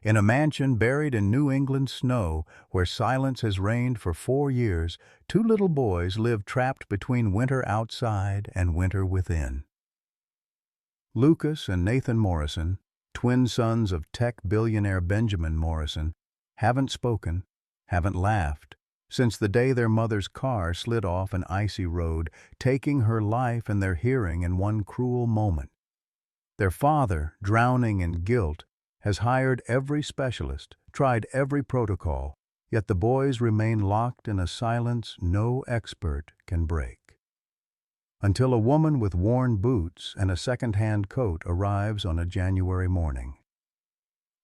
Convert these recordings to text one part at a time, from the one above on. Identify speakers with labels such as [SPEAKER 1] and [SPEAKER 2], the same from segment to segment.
[SPEAKER 1] In a mansion buried in New England snow, where silence has reigned for 4 years, two little boys live trapped between winter outside and winter within. Lucas and Nathan Morrison, twin sons of tech billionaire Benjamin Morrison, haven't spoken, haven't laughed, since the day their mother's car slid off an icy road, taking her life and their hearing in one cruel moment. Their father, drowning in guilt, has hired every specialist, tried every protocol, yet the boys remain locked in a silence no expert can break. Until a woman with worn boots and a second-hand coat arrives on a January morning.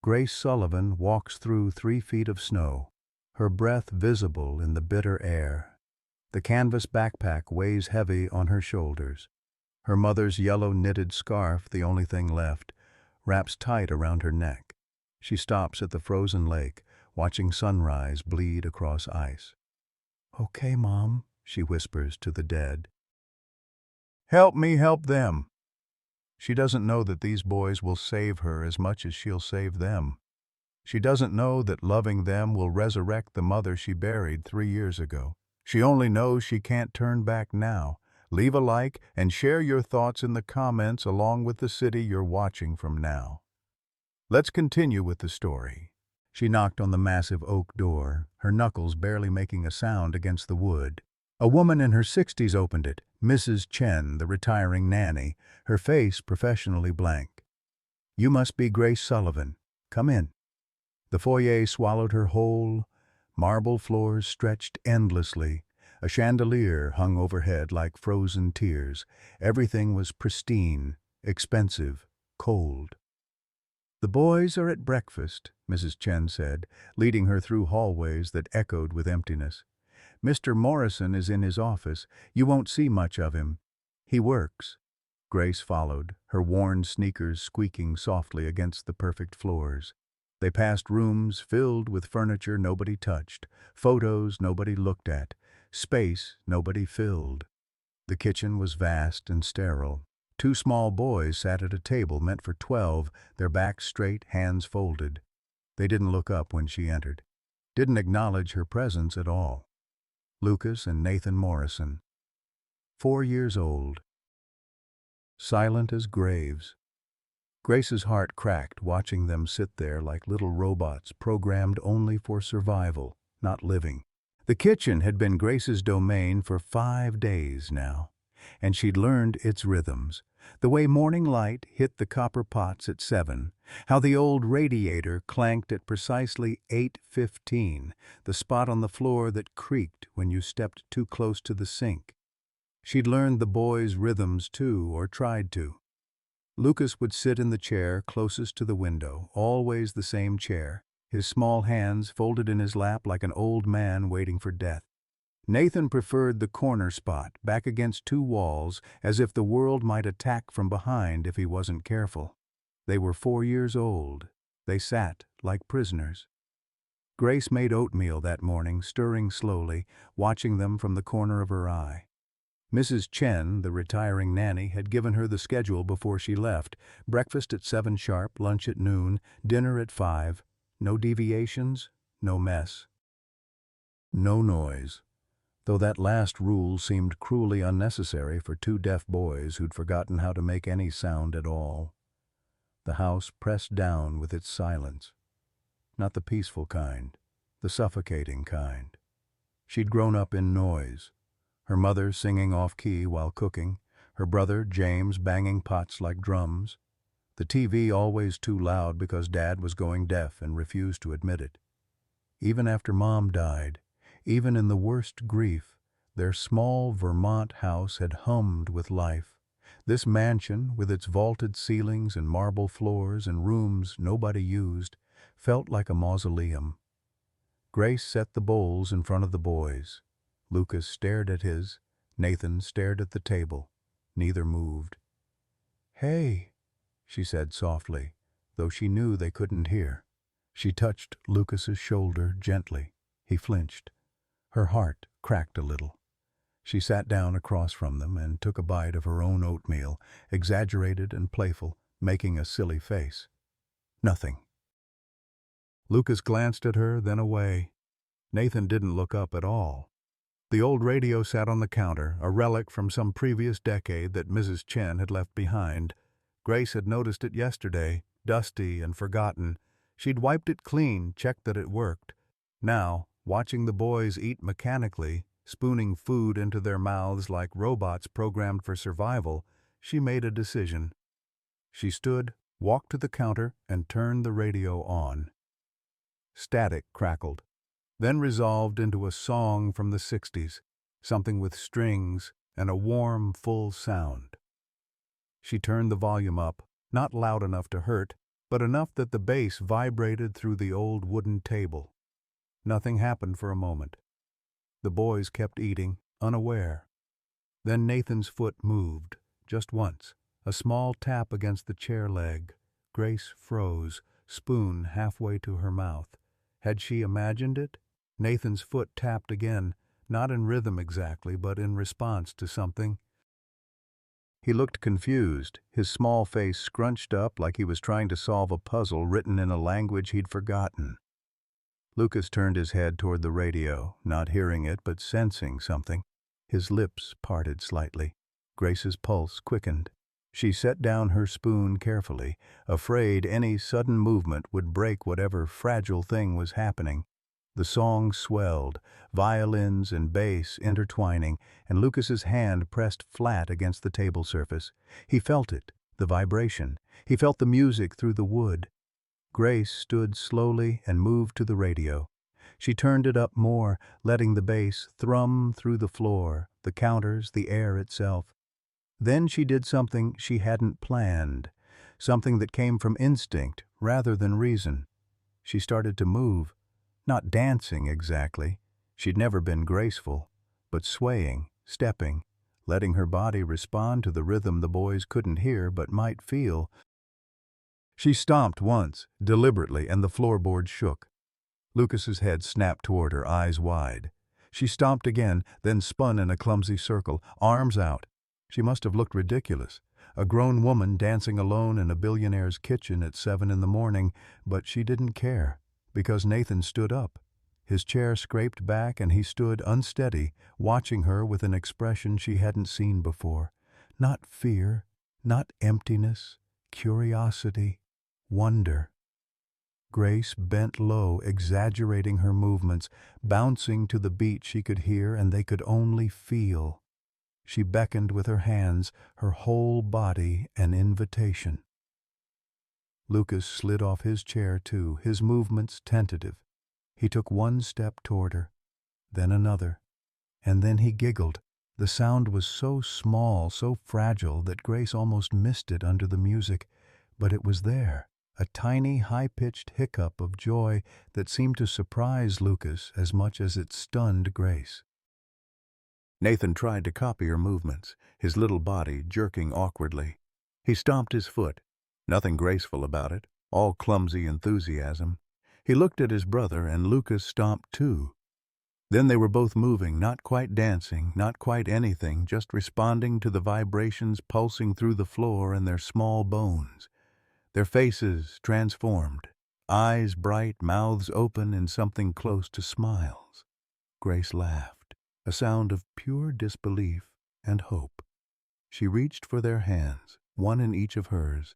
[SPEAKER 1] Grace Sullivan walks through 3 feet of snow, her breath visible in the bitter air. The canvas backpack weighs heavy on her shoulders. Her mother's yellow knitted scarf, the only thing left, wraps tight around her neck. She stops at the frozen lake, watching sunrise bleed across ice. "Okay, Mom," she whispers to the dead. "Help me help them." She doesn't know that these boys will save her as much as she'll save them. She doesn't know that loving them will resurrect the mother she buried 3 years ago. She only knows she can't turn back now. Leave a like and share your thoughts in the comments along with the city you're watching from now. Let's continue with the story. She knocked on the massive oak door, her knuckles barely making a sound against the wood. A woman in her 60s opened it, Mrs. Chen, the retiring nanny, her face professionally blank. "You must be Grace Sullivan. Come in." The foyer swallowed her whole. Marble floors stretched endlessly. A chandelier hung overhead like frozen tears. Everything was pristine, expensive, cold. "The boys are at breakfast," Mrs. Chen said, leading her through hallways that echoed with emptiness. "Mr. Morrison is in his office. You won't see much of him. He works." Grace followed, her worn sneakers squeaking softly against the perfect floors. They passed rooms filled with furniture nobody touched, photos nobody looked at, space nobody filled. The kitchen was vast and sterile. 2 small boys sat at a table meant for 12, their backs straight, hands folded. They didn't look up when she entered, didn't acknowledge her presence at all. Lucas and Nathan Morrison, 4 years old, silent as graves. Grace's heart cracked watching them sit there like little robots programmed only for survival, not living. The kitchen had been Grace's domain for 5 days now, and she'd learned its rhythms. The way morning light hit the copper pots at 7, how the old radiator clanked at precisely 8:15, the spot on the floor that creaked when you stepped too close to the sink. She'd learned the boys' rhythms too, or tried to. Lucas would sit in the chair closest to the window, always the same chair, his small hands folded in his lap like an old man waiting for death. Nathan preferred the corner spot, back against 2 walls, as if the world might attack from behind if he wasn't careful. They were 4 years old. They sat like prisoners. Grace made oatmeal that morning, stirring slowly, watching them from the corner of her eye. Mrs. Chen, the retiring nanny, had given her the schedule before she left. Breakfast at 7 sharp, lunch at noon, dinner at 5. No deviations, no mess. No noise, though that last rule seemed cruelly unnecessary for 2 deaf boys who'd forgotten how to make any sound at all. The house pressed down with its silence. Not the peaceful kind, the suffocating kind. She'd grown up in noise. Her mother singing off-key while cooking, her brother, James, banging pots like drums. The TV always too loud because Dad was going deaf and refused to admit it. Even after Mom died, even in the worst grief, their small Vermont house had hummed with life. This mansion, with its vaulted ceilings and marble floors and rooms nobody used, felt like a mausoleum. Grace set the bowls in front of the boys. Lucas stared at his. Nathan stared at the table. Neither moved. "Hey," she said softly, though she knew they couldn't hear. She touched Lucas's shoulder gently. He flinched. Her heart cracked a little. She sat down across from them and took a bite of her own oatmeal, exaggerated and playful, making a silly face. "Nothing." Lucas glanced at her, then away. Nathan didn't look up at all. The old radio sat on the counter, a relic from some previous decade that Mrs. Chen had left behind. Grace had noticed it yesterday, dusty and forgotten. She'd wiped it clean, checked that it worked. Now, watching the boys eat mechanically, spooning food into their mouths like robots programmed for survival, she made a decision. She stood, walked to the counter, and turned the radio on. Static crackled, then resolved into a song from the 60s, something with strings and a warm, full sound. She turned the volume up, not loud enough to hurt, but enough that the bass vibrated through the old wooden table. Nothing happened for a moment. The boys kept eating, unaware. Then Nathan's foot moved, just once, a small tap against the chair leg. Grace froze, spoon halfway to her mouth. Had she imagined it? Nathan's foot tapped again, not in rhythm exactly, but in response to something. He looked confused, his small face scrunched up like he was trying to solve a puzzle written in a language he'd forgotten. Lucas turned his head toward the radio, not hearing it but sensing something. His lips parted slightly. Grace's pulse quickened. She set down her spoon carefully, afraid any sudden movement would break whatever fragile thing was happening. The song swelled, violins and bass intertwining, and Lucas's hand pressed flat against the table surface. He felt it, the vibration. He felt the music through the wood. Grace stood slowly and moved to the radio. She turned it up more, letting the bass thrum through the floor, the counters, the air itself. Then she did something she hadn't planned, something that came from instinct rather than reason. She started to move. Not dancing exactly. She'd never been graceful, but swaying, stepping, letting her body respond to the rhythm the boys couldn't hear but might feel. She stomped once, deliberately, and the floorboard shook. Lucas's head snapped toward her, eyes wide. She stomped again, then spun in a clumsy circle, arms out. She must have looked ridiculous. A grown woman dancing alone in a billionaire's kitchen at 7 in the morning, but she didn't care. Because Nathan stood up. His chair scraped back and he stood unsteady, watching her with an expression she hadn't seen before. Not fear, not emptiness, curiosity, wonder. Grace bent low, exaggerating her movements, bouncing to the beat she could hear and they could only feel. She beckoned with her hands, her whole body an invitation. Lucas slid off his chair too, his movements tentative. He took one step toward her, then another, and then he giggled. The sound was so small, so fragile that Grace almost missed it under the music, but it was there, a tiny, high-pitched hiccup of joy that seemed to surprise Lucas as much as it stunned Grace. Nathan tried to copy her movements, his little body jerking awkwardly. He stomped his foot. Nothing graceful about it, all clumsy enthusiasm. He looked at his brother, and Lucas stomped too. Then they were both moving, not quite dancing, not quite anything, just responding to the vibrations pulsing through the floor and their small bones. Their faces transformed, eyes bright, mouths open in something close to smiles. Grace laughed, a sound of pure disbelief and hope. She reached for their hands, one in each of hers,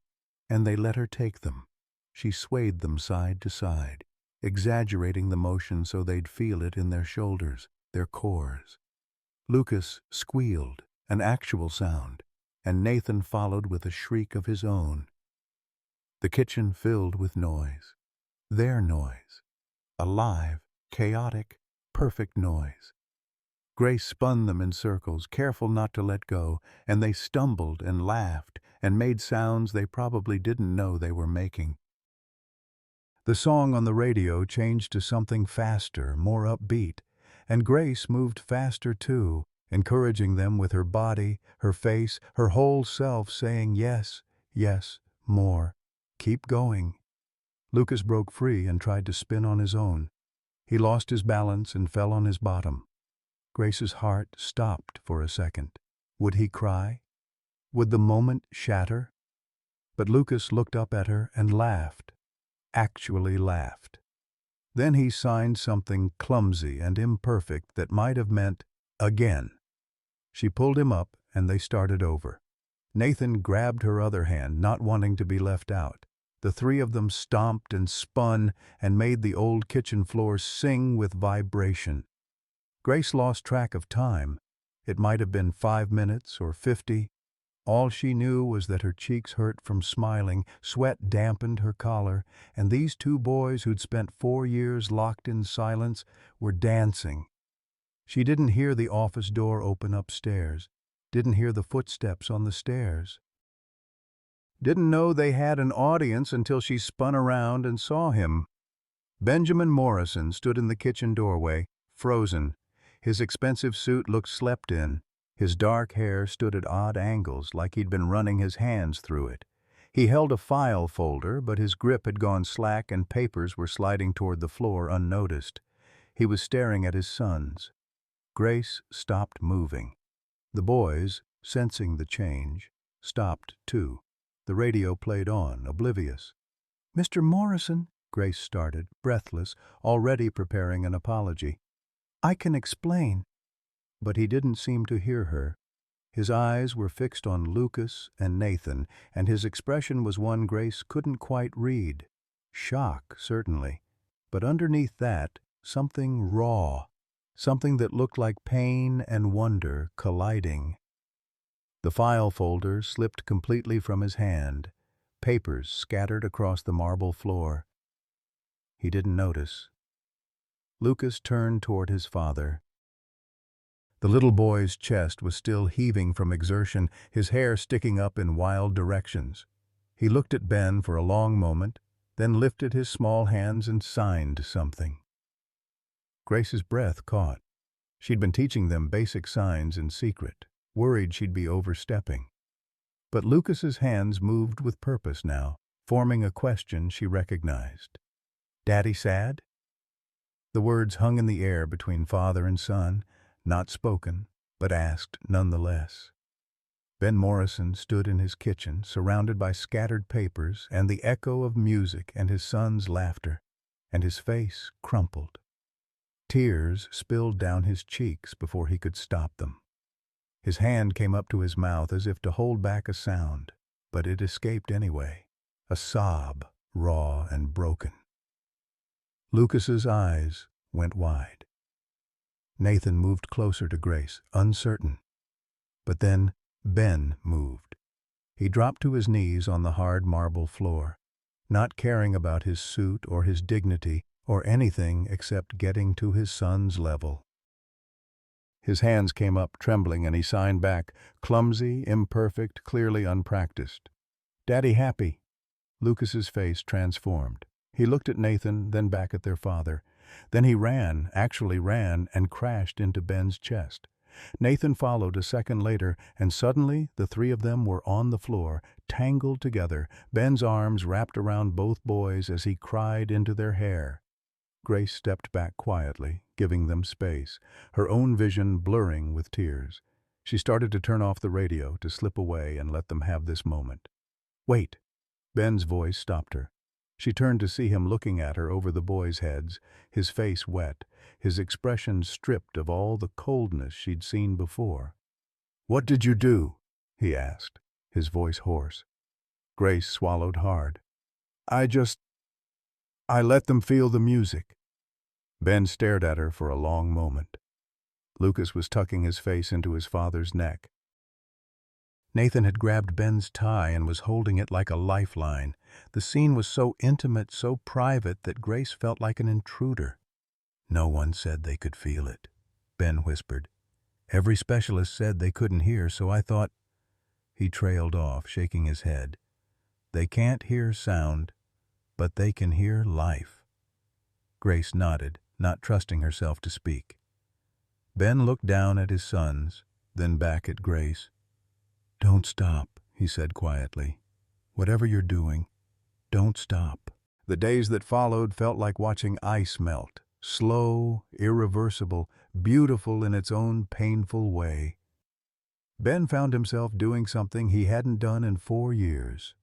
[SPEAKER 1] and they let her take them. She swayed them side to side, exaggerating the motion so they'd feel it in their shoulders, their cores. Lucas squealed, an actual sound, and Nathan followed with a shriek of his own. The kitchen filled with noise. Their noise. Alive, chaotic, perfect noise. Grace spun them in circles, careful not to let go, and they stumbled and laughed and made sounds they probably didn't know they were making. The song on the radio changed to something faster, more upbeat, and Grace moved faster too, encouraging them with her body, her face, her whole self saying yes, yes, more. Keep going. Lucas broke free and tried to spin on his own. He lost his balance and fell on his bottom. Grace's heart stopped for a second. Would he cry? Would the moment shatter? But Lucas looked up at her and laughed, actually laughed. Then he signed something clumsy and imperfect that might have meant again. She pulled him up, and they started over. Nathan grabbed her other hand, not wanting to be left out. The three of them stomped and spun and made the old kitchen floor sing with vibration. Grace lost track of time. It might have been 5 minutes or 50. All she knew was that her cheeks hurt from smiling, sweat dampened her collar, and these two boys who'd spent 4 years locked in silence were dancing. She didn't hear the office door open upstairs, didn't hear the footsteps on the stairs. Didn't know they had an audience until she spun around and saw him. Benjamin Morrison stood in the kitchen doorway, frozen. His expensive suit looked slept in. His dark hair stood at odd angles, like he'd been running his hands through it. He held a file folder, but his grip had gone slack and papers were sliding toward the floor unnoticed. He was staring at his sons. Grace stopped moving. The boys, sensing the change, stopped too. The radio played on, oblivious. "Mr. Morrison," Grace started, breathless, already preparing an apology. "I can explain." But he didn't seem to hear her. His eyes were fixed on Lucas and Nathan, and his expression was one Grace couldn't quite read. Shock, certainly. But underneath that, something raw. Something that looked like pain and wonder colliding. The file folder slipped completely from his hand. Papers scattered across the marble floor. He didn't notice. Lucas turned toward his father. The little boy's chest was still heaving from exertion, his hair sticking up in wild directions. He looked at Ben for a long moment, then lifted his small hands and signed something. Grace's breath caught. She'd been teaching them basic signs in secret, worried she'd be overstepping. But Lucas's hands moved with purpose now, forming a question she recognized. "Daddy sad?" The words hung in the air between father and son, not spoken, but asked nonetheless. Ben Morrison stood in his kitchen, surrounded by scattered papers and the echo of music and his son's laughter, and his face crumpled. Tears spilled down his cheeks before he could stop them. His hand came up to his mouth as if to hold back a sound, but it escaped anyway, a sob, raw and broken. Lucas's eyes went wide. Nathan moved closer to Grace, uncertain. But then Ben moved. He dropped to his knees on the hard marble floor, not caring about his suit or his dignity or anything except getting to his son's level. His hands came up trembling and he signed back, clumsy, imperfect, clearly unpracticed. "Daddy happy." Lucas's face transformed. He looked at Nathan, then back at their father. Then he ran, actually ran, and crashed into Ben's chest. Nathan followed a second later, and suddenly the three of them were on the floor, tangled together, Ben's arms wrapped around both boys as he cried into their hair. Grace stepped back quietly, giving them space, her own vision blurring with tears. She started to turn off the radio, to slip away and let them have this moment. "Wait!" Ben's voice stopped her. She turned to see him looking at her over the boys' heads, his face wet, his expression stripped of all the coldness she'd seen before. "What did you do?" he asked, his voice hoarse. Grace swallowed hard. I let them feel the music." Ben stared at her for a long moment. Lucas was tucking his face into his father's neck. Nathan had grabbed Ben's tie and was holding it like a lifeline. The scene was so intimate, so private, that Grace felt like an intruder. "No one said they could feel it," Ben whispered. "Every specialist said they couldn't hear, so I thought—" He trailed off, shaking his head. "They can't hear sound, but they can hear life." Grace nodded, not trusting herself to speak. Ben looked down at his sons, then back at Grace. "Don't stop," he said quietly. "Whatever you're doing, don't stop." The days that followed felt like watching ice melt, slow, irreversible, beautiful in its own painful way. Ben found himself doing something he hadn't done in 4 years.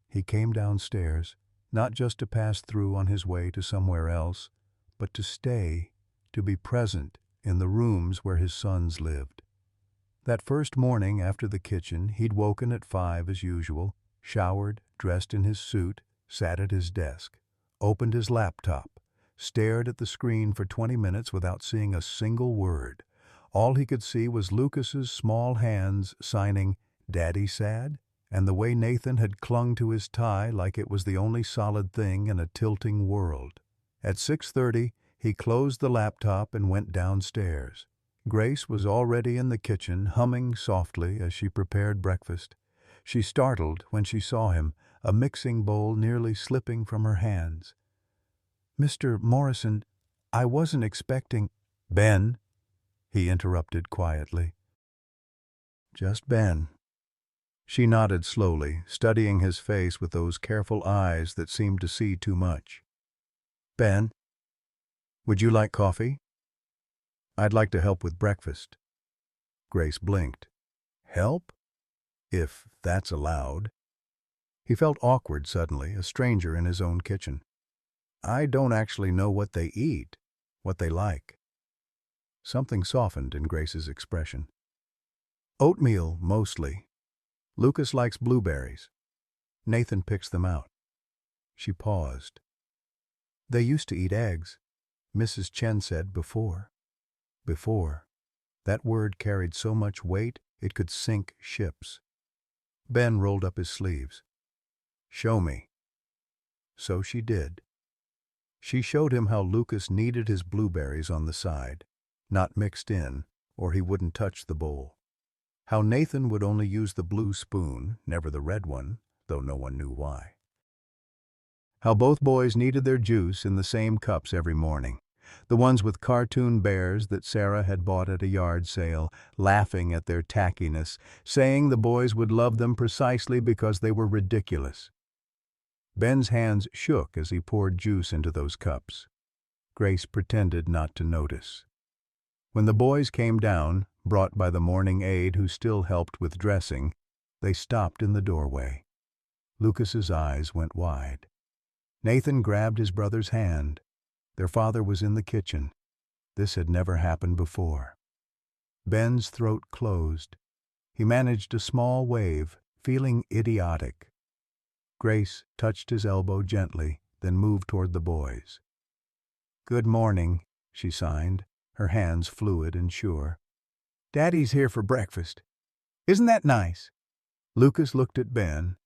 [SPEAKER 1] He came downstairs, not just to pass through on his way to somewhere else, but to stay, to be present in the rooms where his sons lived. That first morning after the kitchen, he'd woken at 5 as usual, showered, dressed in his suit, sat at his desk, opened his laptop, stared at the screen for 20 minutes without seeing a single word. All he could see was Lucas's small hands signing, "Daddy sad?" and the way Nathan had clung to his tie like it was the only solid thing in a tilting world. At 6:30, he closed the laptop and went downstairs. Grace was already in the kitchen, humming softly as she prepared breakfast. She startled when she saw him, a mixing bowl nearly slipping from her hands. "Mr. Morrison, I wasn't expecting—" "Ben," he interrupted quietly. "Just Ben." She nodded slowly, studying his face with those careful eyes that seemed to see too much. "Ben, would you like coffee? I'd like to help with breakfast." Grace blinked. Help? If that's allowed. He felt awkward suddenly, a stranger in his own kitchen. "I don't actually know what they eat, what they like." Something softened in Grace's expression. "Oatmeal, mostly. Lucas likes blueberries. Nathan picks them out." She paused. "They used to eat eggs," Mrs. Chen said before. Before. That word carried so much weight it could sink ships. Ben rolled up his sleeves. "Show me." So she did. She showed him how Lucas kneaded his blueberries on the side, not mixed in, or he wouldn't touch the bowl. How Nathan would only use the blue spoon, never the red one, though no one knew why. How both boys needed their juice in the same cups every morning, the ones with cartoon bears that Sarah had bought at a yard sale, laughing at their tackiness, saying the boys would love them precisely because they were ridiculous. Ben's hands shook as he poured juice into those cups. Grace pretended not to notice. When the boys came down, brought by the morning aide who still helped with dressing, they stopped in the doorway. Lucas's eyes went wide. Nathan grabbed his brother's hand. Their father was in the kitchen. This had never happened before. Ben's throat closed. He managed a small wave, feeling idiotic. Grace touched his elbow gently, then moved toward the boys. "Good morning," she signed, her hands fluid and sure. "Daddy's here for breakfast. Isn't that nice?" Lucas looked at Ben,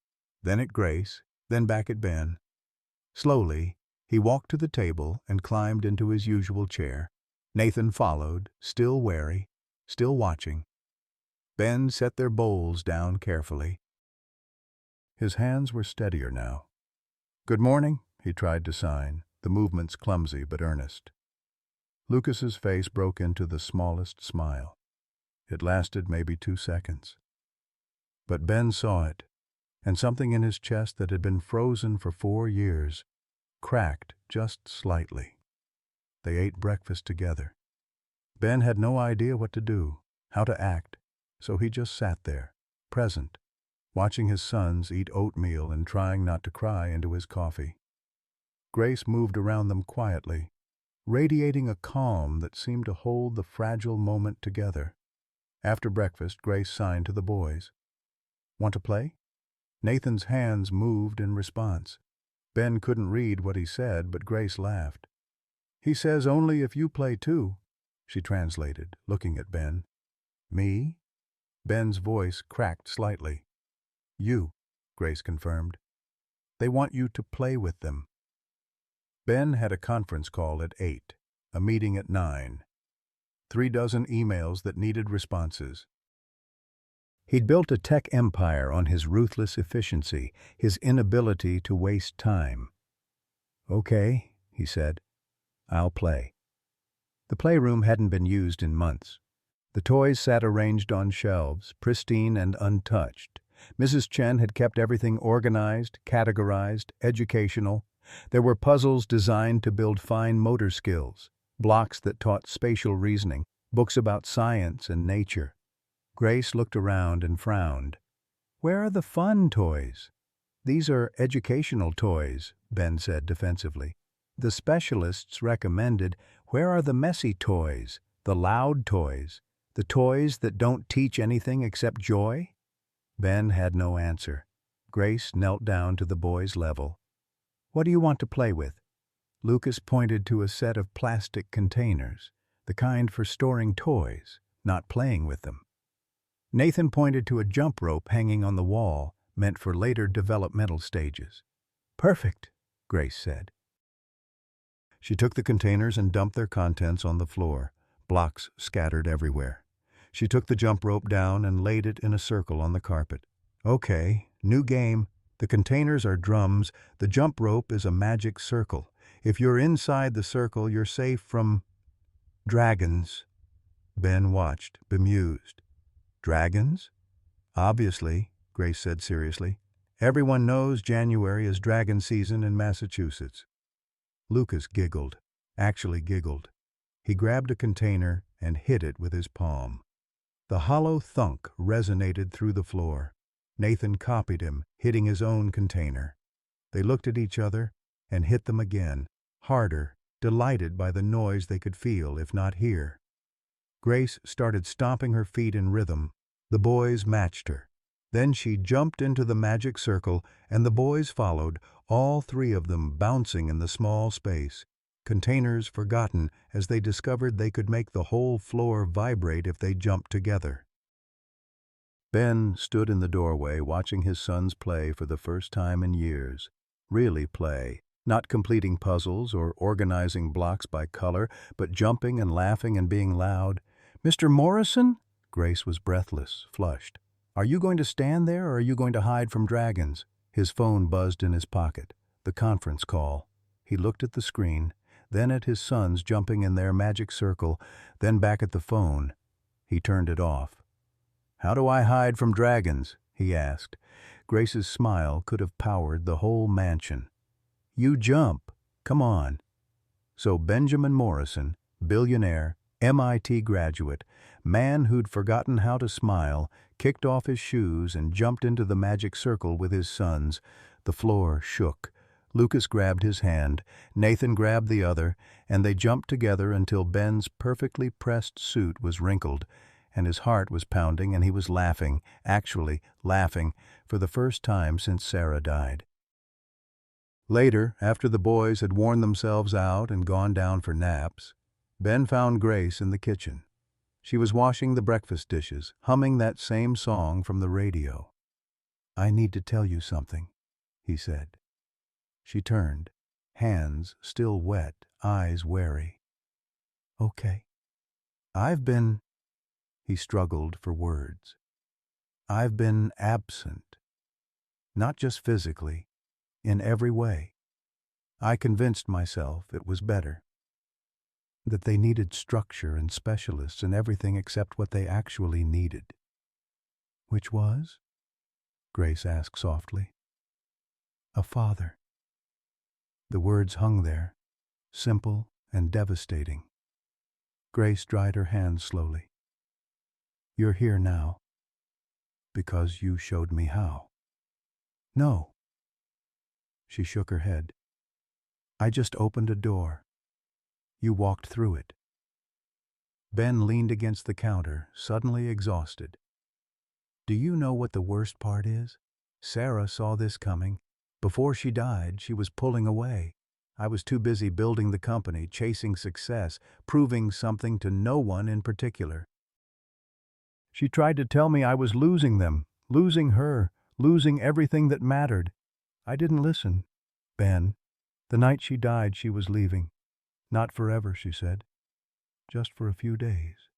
[SPEAKER 1] then at Grace, then back at Ben. Slowly, he walked to the table and climbed into his usual chair. Nathan followed, still wary, still watching. Ben set their bowls down carefully. His hands were steadier now. "Good morning," he tried to sign, the movements clumsy but earnest. Lucas's face broke into the smallest smile. It lasted maybe 2 seconds. But Ben saw it, and something in his chest that had been frozen for 4 years cracked just slightly. They ate breakfast together. Ben had no idea what to do, how to act, so he just sat there, present, watching his sons eat oatmeal and trying not to cry into his coffee. Grace moved around them quietly, radiating a calm that seemed to hold the fragile moment together. After breakfast, Grace signed to the boys. "Want to play?" Nathan's hands moved in response. Ben couldn't read what he said, but Grace laughed. "He says only if you play too," she translated, looking at Ben. "Me?" Ben's voice cracked slightly. "You," Grace confirmed. "They want you to play with them." Ben had a conference call at 8, a meeting at 9. 3 dozen emails that needed responses. He'd built a tech empire on his ruthless efficiency, his inability to waste time. "Okay," he said. "I'll play." The playroom hadn't been used in months. The toys sat arranged on shelves, pristine and untouched. Mrs. Chen had kept everything organized, categorized, educational. There were puzzles designed to build fine motor skills, blocks that taught spatial reasoning, books about science and nature. Grace looked around and frowned. "Where are the fun toys?" "These are educational toys," Ben said defensively. The specialists recommended, where are the messy toys, the loud toys, the toys that don't teach anything except joy? Ben had no answer. Grace knelt down to the boy's level. What do you want to play with? Lucas pointed to a set of plastic containers, the kind for storing toys, not playing with them. Nathan pointed to a jump rope hanging on the wall, meant for later developmental stages. Perfect, Grace said. She took the containers and dumped their contents on the floor, blocks scattered everywhere. She took the jump rope down and laid it in a circle on the carpet. Okay, new game. The containers are drums, the jump rope is a magic circle. If you're inside the circle, you're safe from dragons. Ben watched, bemused. Dragons? Obviously, Grace said seriously. Everyone knows January is dragon season in Massachusetts. Lucas giggled, actually giggled. He grabbed a container and hit it with his palm. The hollow thunk resonated through the floor. Nathan copied him, hitting his own container. They looked at each other and hit them again, harder, delighted by the noise they could feel, if not hear. Grace started stomping her feet in rhythm. The boys matched her. Then she jumped into the magic circle, and the boys followed, all three of them bouncing in the small space, containers forgotten as they discovered they could make the whole floor vibrate if they jumped together. Ben stood in the doorway watching his sons play for the first time in years. Really play, not completing puzzles or organizing blocks by color, but jumping and laughing and being loud. "Mr. Morrison?" Grace was breathless, flushed. "Are you going to stand there or are you going to hide from dragons?" His phone buzzed in his pocket. The conference call. He looked at the screen, then at his sons jumping in their magic circle, then back at the phone. He turned it off. "How do I hide from dragons?" he asked. Grace's smile could have powered the whole mansion. "You jump. Come on." So Benjamin Morrison, billionaire, MIT graduate, man who'd forgotten how to smile, kicked off his shoes and jumped into the magic circle with his sons. The floor shook. Lucas grabbed his hand, Nathan grabbed the other, and they jumped together until Ben's perfectly pressed suit was wrinkled, and his heart was pounding and he was laughing, actually laughing, for the first time since Sarah died. Later, after the boys had worn themselves out and gone down for naps, Ben found Grace in the kitchen. She was washing the breakfast dishes, humming that same song from the radio. "I need to tell you something," he said. She turned, hands still wet, eyes wary. "Okay. I've been—" He struggled for words. "I've been absent. Not just physically, in every way. I convinced myself it was better. That they needed structure and specialists and everything except what they actually needed." "Which was?" Grace asked softly. "A father." The words hung there, simple and devastating. Grace dried her hands slowly. "You're here now. Because you showed me how." "No." She shook her head. "I just opened a door. You walked through it." Ben leaned against the counter, suddenly exhausted. "Do you know what the worst part is? Sarah saw this coming. Before she died, she was pulling away. I was too busy building the company, chasing success, proving something to no one in particular. She tried to tell me I was losing them, losing her, losing everything that mattered. I didn't listen. Ben, the night she died, she was leaving. Not forever, she said. Just for a few days.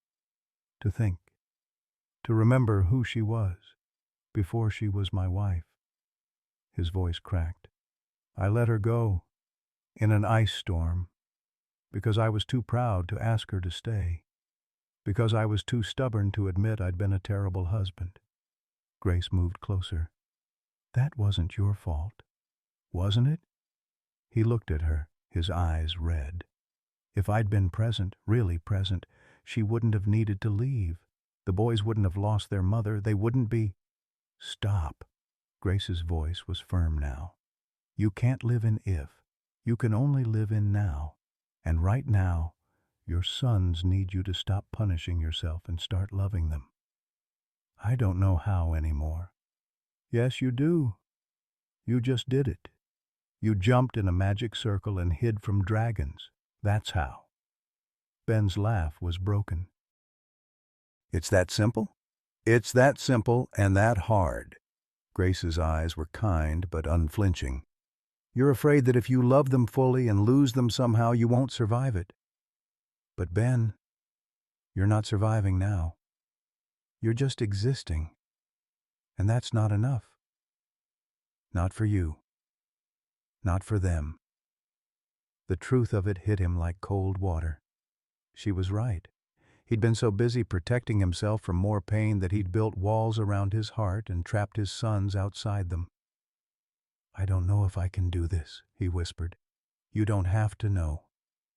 [SPEAKER 1] To think. To remember who she was, before she was my wife." His voice cracked. "I let her go, in an ice storm, because I was too proud to ask her to stay, because I was too stubborn to admit I'd been a terrible husband." Grace moved closer. "That wasn't your fault, wasn't it?" He looked at her, his eyes red. "If I'd been present, really present, she wouldn't have needed to leave. The boys wouldn't have lost their mother. They wouldn't be—" "Stop." Grace's voice was firm now. "You can't live in if. You can only live in now. And right now, your sons need you to stop punishing yourself and start loving them. I don't know how anymore. Yes, you do. You just did it. You jumped in a magic circle and hid from dragons. That's how. Ben's laugh was broken. It's that simple? It's that simple and that hard. Grace's eyes were kind but unflinching. You're afraid that if you love them fully and lose them somehow, you won't survive it. But Ben, you're not surviving now. You're just existing. And that's not enough. Not for you. Not for them. The truth of it hit him like cold water. She was right. He'd been so busy protecting himself from more pain that he'd built walls around his heart and trapped his sons outside them. I don't know if I can do this, he whispered. You don't have to know.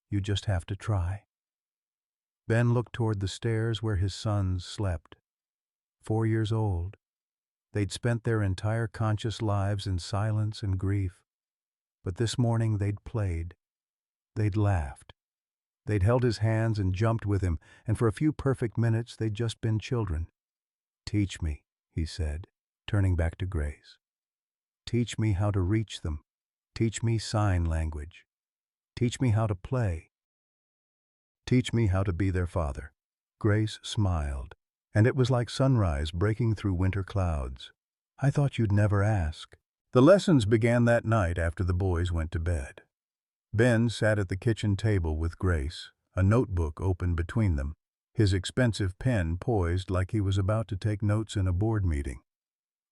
[SPEAKER 1] You just have to try. Ben looked toward the stairs where his sons slept. 4 years old. They'd spent their entire conscious lives in silence and grief. But this morning they'd played. They'd laughed. They'd held his hands and jumped with him, and for a few perfect minutes they'd just been children. Teach me, he said, turning back to Grace. Teach me how to reach them. Teach me sign language. Teach me how to play. Teach me how to be their father. Grace smiled, and it was like sunrise breaking through winter clouds. I thought you'd never ask. The lessons began that night after the boys went to bed. Ben sat at the kitchen table with Grace, a notebook open between them, his expensive pen poised like he was about to take notes in a board meeting.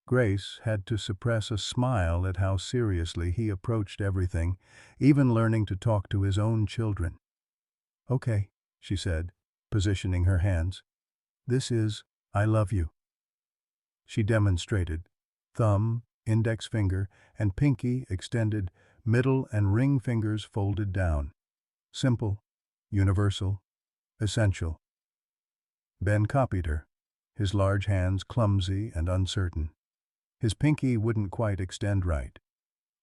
[SPEAKER 1] Grace had to suppress a smile at how seriously he approached everything, even learning to talk to his own children. Okay, she said, positioning her hands. This is, I love you. She demonstrated, thumb, index finger, and pinky extended, middle and ring fingers folded down. Simple, universal, essential. Ben copied her, his large hands clumsy and uncertain. His pinky wouldn't quite extend right.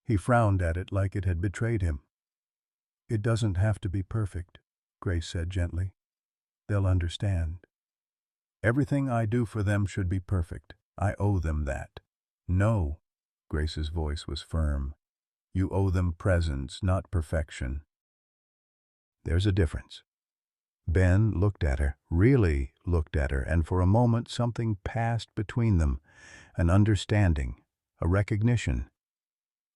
[SPEAKER 1] He frowned at it like it had betrayed him. It doesn't have to be perfect, Grace said gently. They'll understand. Everything I do for them should be perfect. I owe them that. No, Grace's voice was firm. You owe them presence, not perfection. There's a difference. Ben looked at her, really looked at her, and for a moment something passed between them, an understanding, a recognition.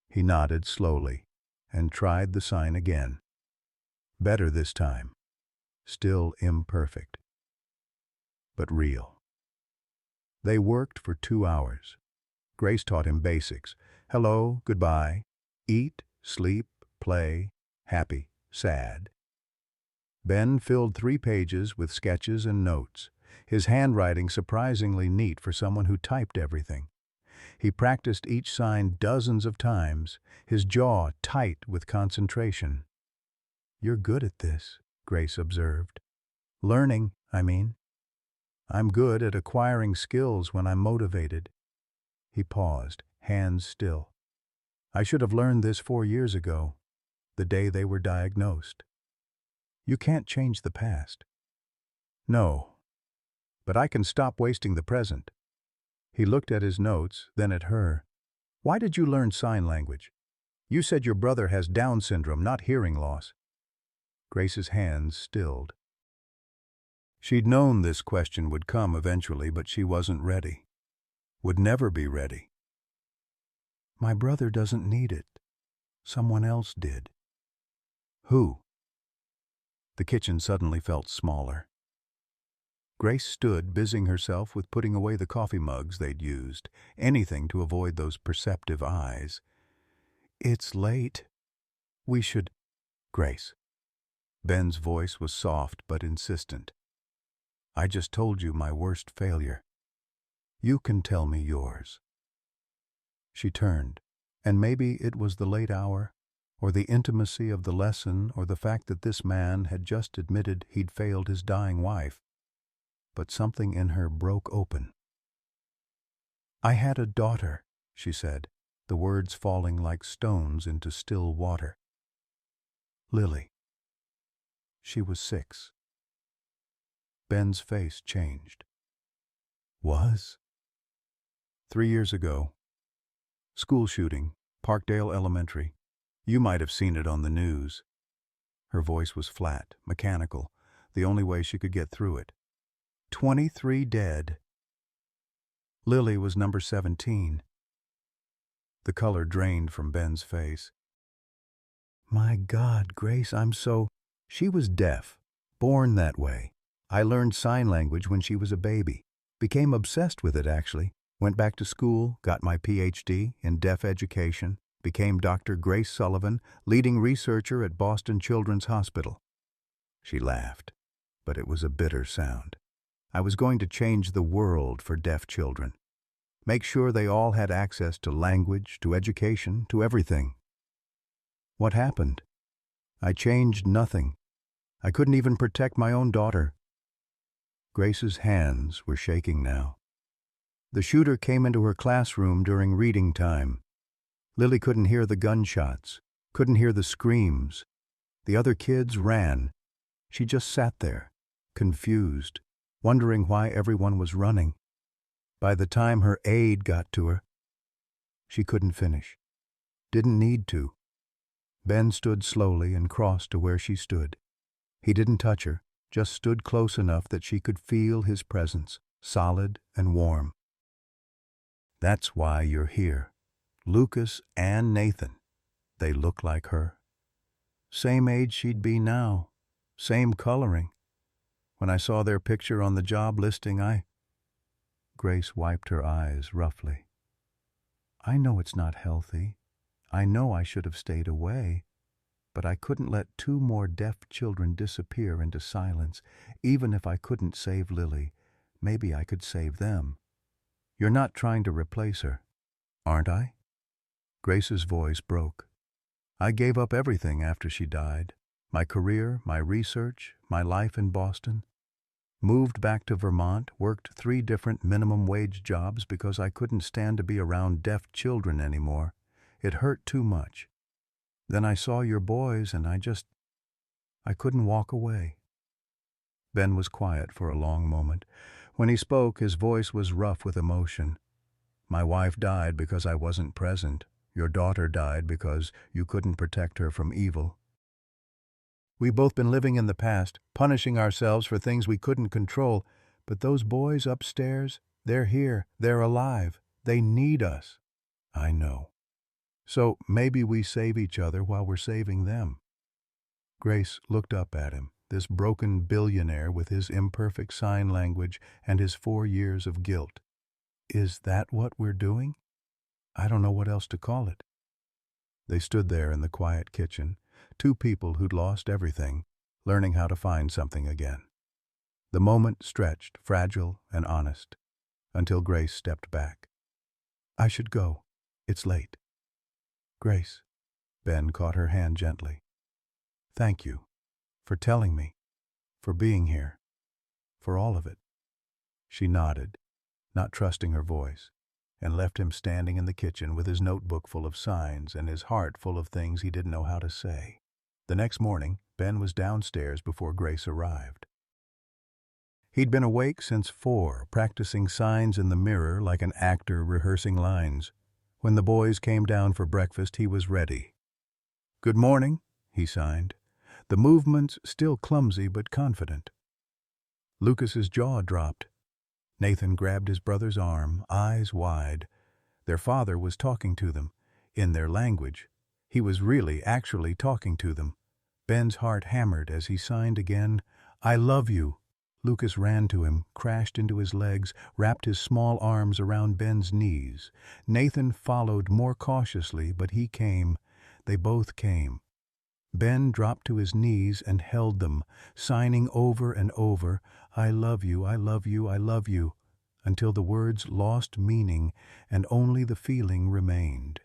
[SPEAKER 1] He nodded slowly and tried the sign again. Better this time. Still imperfect. But real. They worked for 2 hours. Grace taught him basics. Hello, goodbye, eat, sleep, play, happy, sad. Ben filled 3 pages with sketches and notes, his handwriting surprisingly neat for someone who typed everything. He practiced each sign dozens of times, his jaw tight with concentration. You're good at this, Grace observed. Learning, I mean. I'm good at acquiring skills when I'm motivated. He paused, hands still. I should have learned this 4 years ago, the day they were diagnosed. You can't change the past. No, but I can stop wasting the present. He looked at his notes, then at her. Why did you learn sign language? You said your brother has Down syndrome, not hearing loss. Grace's hands stilled. She'd known this question would come eventually, but she wasn't ready. Would never be ready. My brother doesn't need it. Someone else did. Who? The kitchen suddenly felt smaller. Grace stood, busying herself with putting away the coffee mugs they'd used, anything to avoid those perceptive eyes. It's late. We should... Grace. Ben's voice was soft but insistent. I just told you my worst failure. You can tell me yours. She turned, and maybe it was the late hour, or the intimacy of the lesson, or the fact that this man had just admitted he'd failed his dying wife. But something in her broke open. I had a daughter, she said, the words falling like stones into still water. Lily. She was 6. Ben's face changed. Was? 3 years ago. School shooting, Parkdale Elementary. You might have seen it on the news. Her voice was flat, mechanical, the only way she could get through it. 23 dead. Lily was number 17. The color drained from Ben's face. My God, Grace, She was deaf, born that way. I learned sign language when she was a baby. Became obsessed with it, actually. Went back to school, got my PhD in deaf education, became Dr. Grace Sullivan, leading researcher at Boston Children's Hospital. She laughed, but it was a bitter sound. I was going to change the world for deaf children. Make sure they all had access to language, to education, to everything. What happened? I changed nothing. I couldn't even protect my own daughter. Grace's hands were shaking now. The shooter came into her classroom during reading time. Lily couldn't hear the gunshots, couldn't hear the screams. The other kids ran. She just sat there, confused, wondering why everyone was running. By the time her aide got to her, she couldn't finish. Didn't need to. Ben stood slowly and crossed to where she stood. He didn't touch her, just stood close enough that she could feel his presence, solid and warm. That's why you're here. Lucas and Nathan. They look like her. Same age she'd be now. Same coloring. When I saw their picture on the job listing, Grace wiped her eyes roughly. I know it's not healthy. I know I should have stayed away. But I couldn't let 2 more deaf children disappear into silence. Even if I couldn't save Lily, maybe I could save them. You're not trying to replace her, aren't I? Grace's voice broke. I gave up everything after she died. My career, my research, my life in Boston. Moved back to Vermont, worked 3 different minimum wage jobs because I couldn't stand to be around deaf children anymore. It hurt too much. Then I saw your boys and I couldn't walk away. Ben was quiet for a long moment. When he spoke, his voice was rough with emotion. My wife died because I wasn't present. Your daughter died because you couldn't protect her from evil. We've both been living in the past, punishing ourselves for things we couldn't control. But those boys upstairs, they're here, they're alive. They need us. I know. So maybe we save each other while we're saving them. Grace looked up at him, this broken billionaire with his imperfect sign language and his 4 years of guilt. Is that what we're doing? I don't know what else to call it. They stood there in the quiet kitchen, 2 people who'd lost everything, learning how to find something again. The moment stretched, fragile and honest, until Grace stepped back. I should go. It's late. Grace. Ben caught her hand gently. Thank you for telling me, for being here, for all of it. She nodded, not trusting her voice, and left him standing in the kitchen with his notebook full of signs and his heart full of things he didn't know how to say. The next morning, Ben was downstairs before Grace arrived. He'd been awake since 4, practicing signs in the mirror like an actor rehearsing lines. When the boys came down for breakfast, he was ready. Good morning, he signed, the movements still clumsy but confident. Lucas's jaw dropped. Nathan grabbed his brother's arm, eyes wide. Their father was talking to them, in their language. He was actually talking to them. Ben's heart hammered as he signed again, I love you. Lucas ran to him, crashed into his legs, wrapped his small arms around Ben's knees. Nathan followed more cautiously, but he came. They both came. Ben dropped to his knees and held them, signing over and over, I love you, I love you, I love you, until the words lost meaning and only the feeling remained.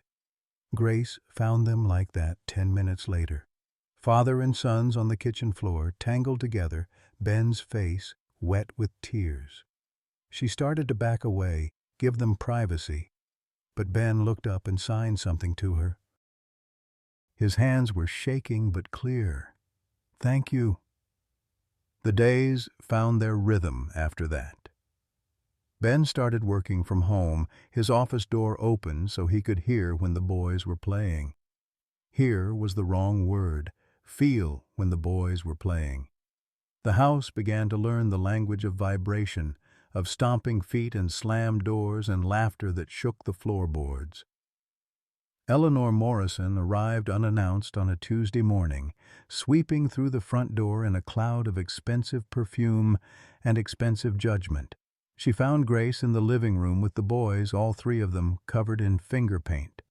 [SPEAKER 1] Grace found them like that 10 minutes later. Father and sons on the kitchen floor, tangled together, Ben's face wet with tears. She started to back away, give them privacy, but Ben looked up and signed something to her. His hands were shaking but clear. "Thank you." The days found their rhythm after that. Ben started working from home, his office door open so he could hear when the boys were playing. Hear was the wrong word. Feel when the boys were playing. The house began to learn the language of vibration, of stomping feet and slammed doors and laughter that shook the floorboards. Eleanor Morrison arrived unannounced on a Tuesday morning, sweeping through the front door in a cloud of expensive perfume and expensive judgment. She found Grace in the living room with the boys, all three of them covered in finger paint.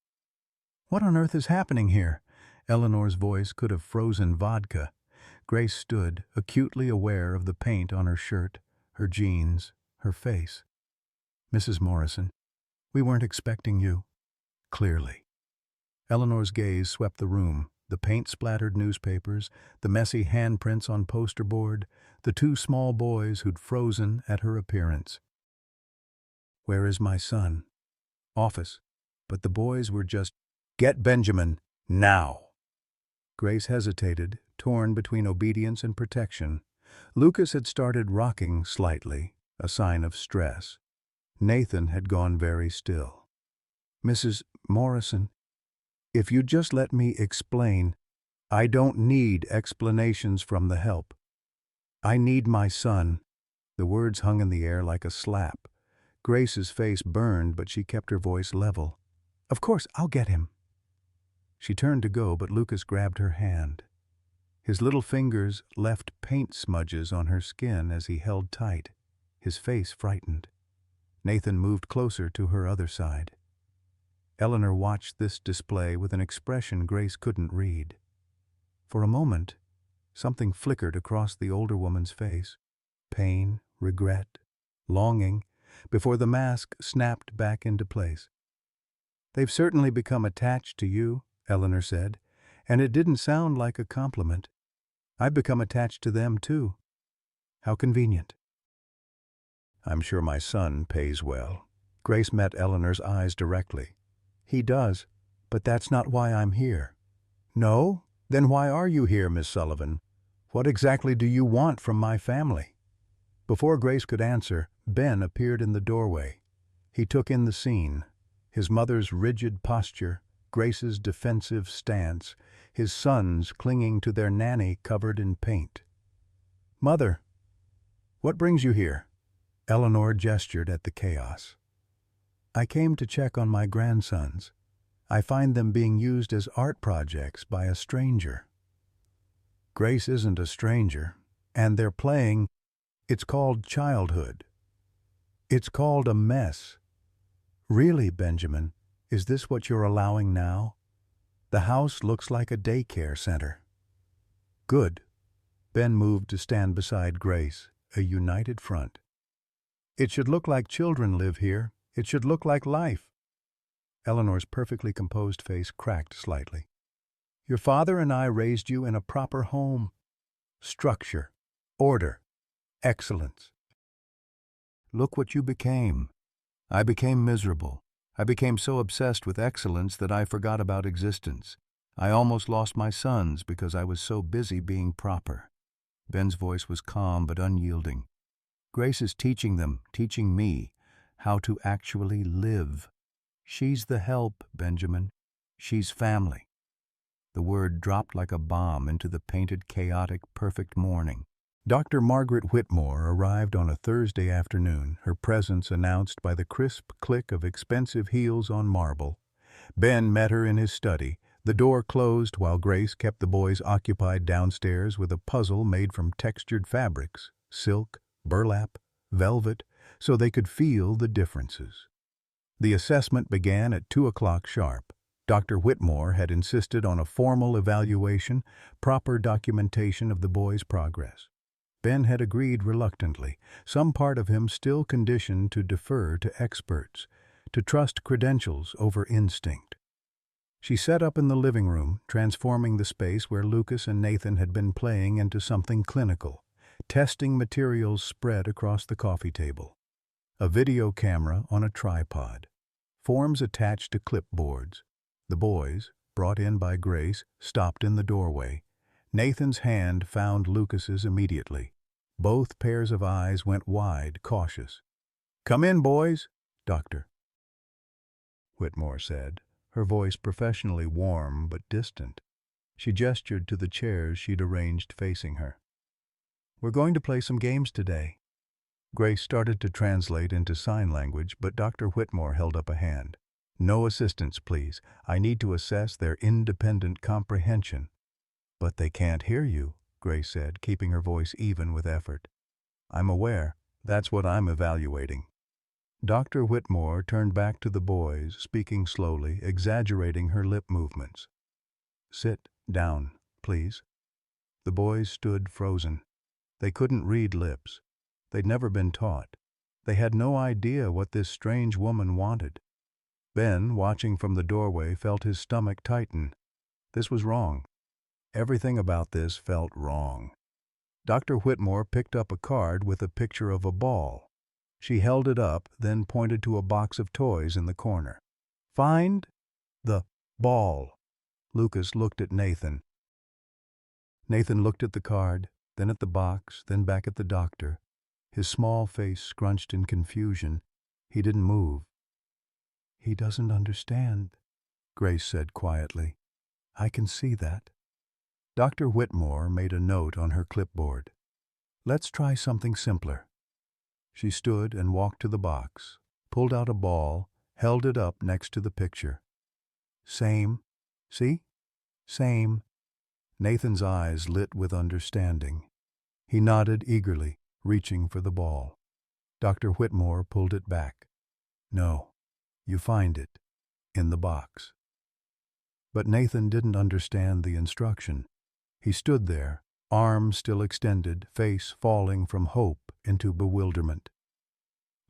[SPEAKER 1] "What on earth is happening here?" Eleanor's voice could have frozen vodka. Grace stood, acutely aware of the paint on her shirt, her jeans, her face. "Mrs. Morrison, we weren't expecting you." Clearly. Eleanor's gaze swept the room, the paint-splattered newspapers, the messy handprints on poster board, the two small boys who'd frozen at her appearance. "Where is my son?" "Office." But the boys were just, "Get Benjamin, now!" Grace hesitated, torn between obedience and protection. Lucas had started rocking slightly, a sign of stress. Nathan had gone very still. "Mrs. Morrison, if you'd just let me explain." "I don't need explanations from the help. I need my son." The words hung in the air like a slap. Grace's face burned, but she kept her voice level. "Of course, I'll get him." She turned to go, but Lucas grabbed her hand. His little fingers left paint smudges on her skin as he held tight, his face frightened. Nathan moved closer to her other side. Eleanor watched this display with an expression Grace couldn't read. For a moment, something flickered across the older woman's face. Pain, regret, longing, before the mask snapped back into place. "They've certainly become attached to you," Eleanor said, "and it didn't sound like a compliment. I've become attached to them, too." "How convenient." "I'm sure my son pays well." Grace met Eleanor's eyes directly. "He does, but that's not why I'm here." "No? Then why are you here, Miss Sullivan? What exactly do you want from my family?" Before Grace could answer, Ben appeared in the doorway. He took in the scene, his mother's rigid posture, Grace's defensive stance, his sons clinging to their nanny covered in paint. "Mother, what brings you here?" Eleanor gestured at the chaos. "I came to check on my grandsons. I find them being used as art projects by a stranger." "Grace isn't a stranger, and they're playing. It's called childhood. It's called a mess." "Really, Benjamin, is this what you're allowing now? The house looks like a daycare center." "Good." Ben moved to stand beside Grace, a united front. "It should look like children live here. It should look like life." Eleanor's perfectly composed face cracked slightly. "Your father and I raised you in a proper home. Structure, order, excellence. Look what you became." "I became miserable. I became so obsessed with excellence that I forgot about existence. I almost lost my sons because I was so busy being proper." Ben's voice was calm but unyielding. "Grace is teaching them, teaching me, how to actually live. She's the help, Benjamin. She's family." The word dropped like a bomb into the painted, chaotic, perfect morning. Dr. Margaret Whitmore arrived on a Thursday afternoon, her presence announced by the crisp click of expensive heels on marble. Ben met her in his study. The door closed while Grace kept the boys occupied downstairs with a puzzle made from textured fabrics, silk, burlap, velvet, so they could feel the differences. The assessment began at 2 o'clock sharp. Dr. Whitmore had insisted on a formal evaluation, proper documentation of the boys' progress. Ben had agreed reluctantly, some part of him still conditioned to defer to experts, to trust credentials over instinct. She set up in the living room, transforming the space where Lucas and Nathan had been playing into something clinical, testing materials spread across the coffee table. A video camera on a tripod. Forms attached to clipboards. The boys, brought in by Grace, stopped in the doorway. Nathan's hand found Lucas's immediately. Both pairs of eyes went wide, cautious. "Come in, boys," Dr. Whitmore said, her voice professionally warm but distant. She gestured to the chairs she'd arranged facing her. "We're going to play some games today." Grace started to translate into sign language, but Dr. Whitmore held up a hand. "No assistance, please. I need to assess their independent comprehension." "But they can't hear you," Grace said, keeping her voice even with effort. "I'm aware. That's what I'm evaluating." Dr. Whitmore turned back to the boys, speaking slowly, exaggerating her lip movements. "Sit down, please." The boys stood frozen. They couldn't read lips. They'd never been taught. They had no idea what this strange woman wanted. Ben, watching from the doorway, felt his stomach tighten. This was wrong. Everything about this felt wrong. Dr. Whitmore picked up a card with a picture of a ball. She held it up, then pointed to a box of toys in the corner. "Find the ball." Lucas looked at Nathan. Nathan looked at the card, then at the box, then back at the doctor. His small face scrunched in confusion. He didn't move. "He doesn't understand," Grace said quietly. "I can see that." Dr. Whitmore made a note on her clipboard. "Let's try something simpler." She stood and walked to the box, pulled out a ball, held it up next to the picture. "Same. See? Same." Nathan's eyes lit with understanding. He nodded eagerly, reaching for the ball. Dr. Whitmore pulled it back. "No, you find it in the box." But Nathan didn't understand the instruction. He stood there, arms still extended, face falling from hope into bewilderment.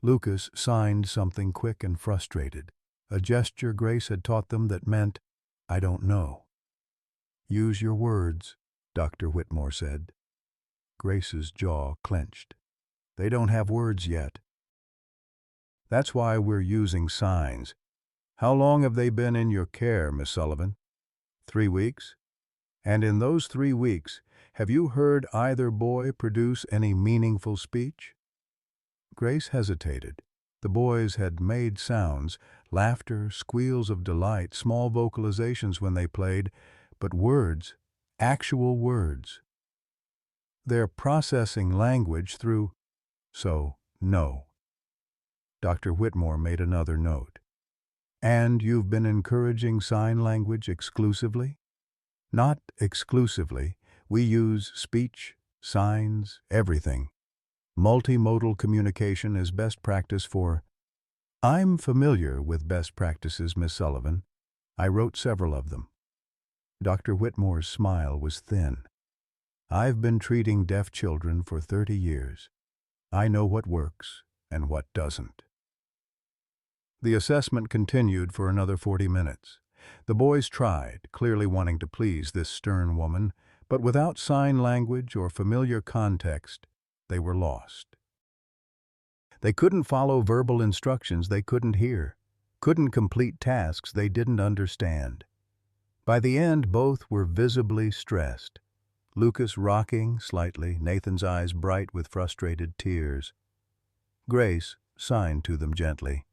[SPEAKER 1] Lucas signed something quick and frustrated, a gesture Grace had taught them that meant, "I don't know." "Use your words," Dr. Whitmore said. Grace's jaw clenched. "They don't have words yet." "That's why we're using signs. How long have they been in your care, Miss Sullivan?" 3 weeks. "And in those 3 weeks, have you heard either boy produce any meaningful speech?" Grace hesitated. The boys had made sounds, laughter, squeals of delight, small vocalizations when they played, but words, actual words. They're processing language through... So, no. Dr. Whitmore made another note. "And you've been encouraging sign language exclusively?" "Not exclusively. We use speech, signs, everything. Multimodal communication is best practice for..." "I'm familiar with best practices, Miss Sullivan. I wrote several of them." Dr. Whitmore's smile was thin. "I've been treating deaf children for 30 years. I know what works and what doesn't." The assessment continued for another 40 minutes. The boys tried, clearly wanting to please this stern woman, but without sign language or familiar context, they were lost. They couldn't follow verbal instructions they couldn't hear, couldn't complete tasks they didn't understand. By the end, both were visibly stressed. Lucas rocking slightly, Nathan's eyes bright with frustrated tears. Grace signed to them gently.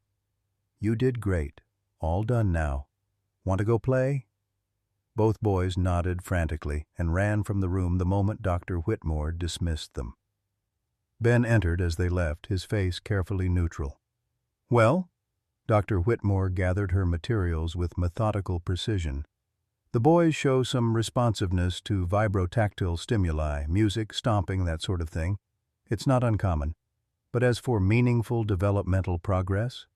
[SPEAKER 1] "You did great. All done now. Want to go play?" Both boys nodded frantically and ran from the room the moment Dr. Whitmore dismissed them. Ben entered as they left, his face carefully neutral. "Well?" Dr. Whitmore gathered her materials with methodical precision. "The boys show some responsiveness to vibrotactile stimuli, music, stomping, that sort of thing. It's not uncommon. But as for meaningful developmental progress..."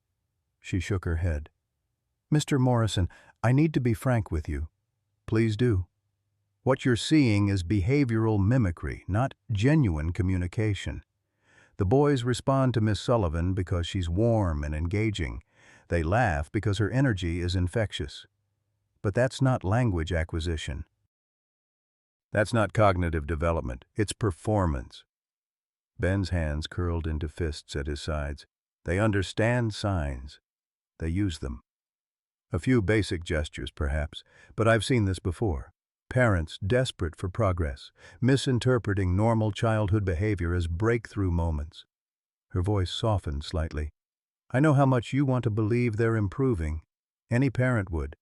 [SPEAKER 1] She shook her head. "Mr. Morrison, I need to be frank with you." "Please do." "What you're seeing is behavioral mimicry, not genuine communication. The boys respond to Miss Sullivan because she's warm and engaging. They laugh because her energy is infectious. But that's not language acquisition. That's not cognitive development. It's performance." Ben's hands curled into fists at his sides. "They understand signs. They use them." A few basic gestures, perhaps, but I've seen this before. Parents desperate for progress, misinterpreting normal childhood behavior as breakthrough moments. Her voice softened slightly. I know how much you want to believe they're improving. Any parent would.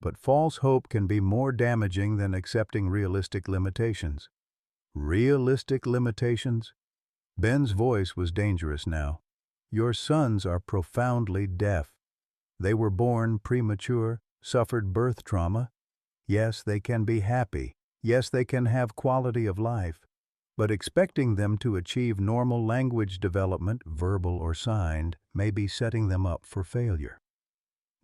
[SPEAKER 1] But false hope can be more damaging than accepting realistic limitations. Realistic limitations? Ben's voice was dangerous now. Your sons are profoundly deaf. They were born premature, suffered birth trauma. Yes, they can be happy. Yes, they can have quality of life. But expecting them to achieve normal language development, verbal or signed, may be setting them up for failure.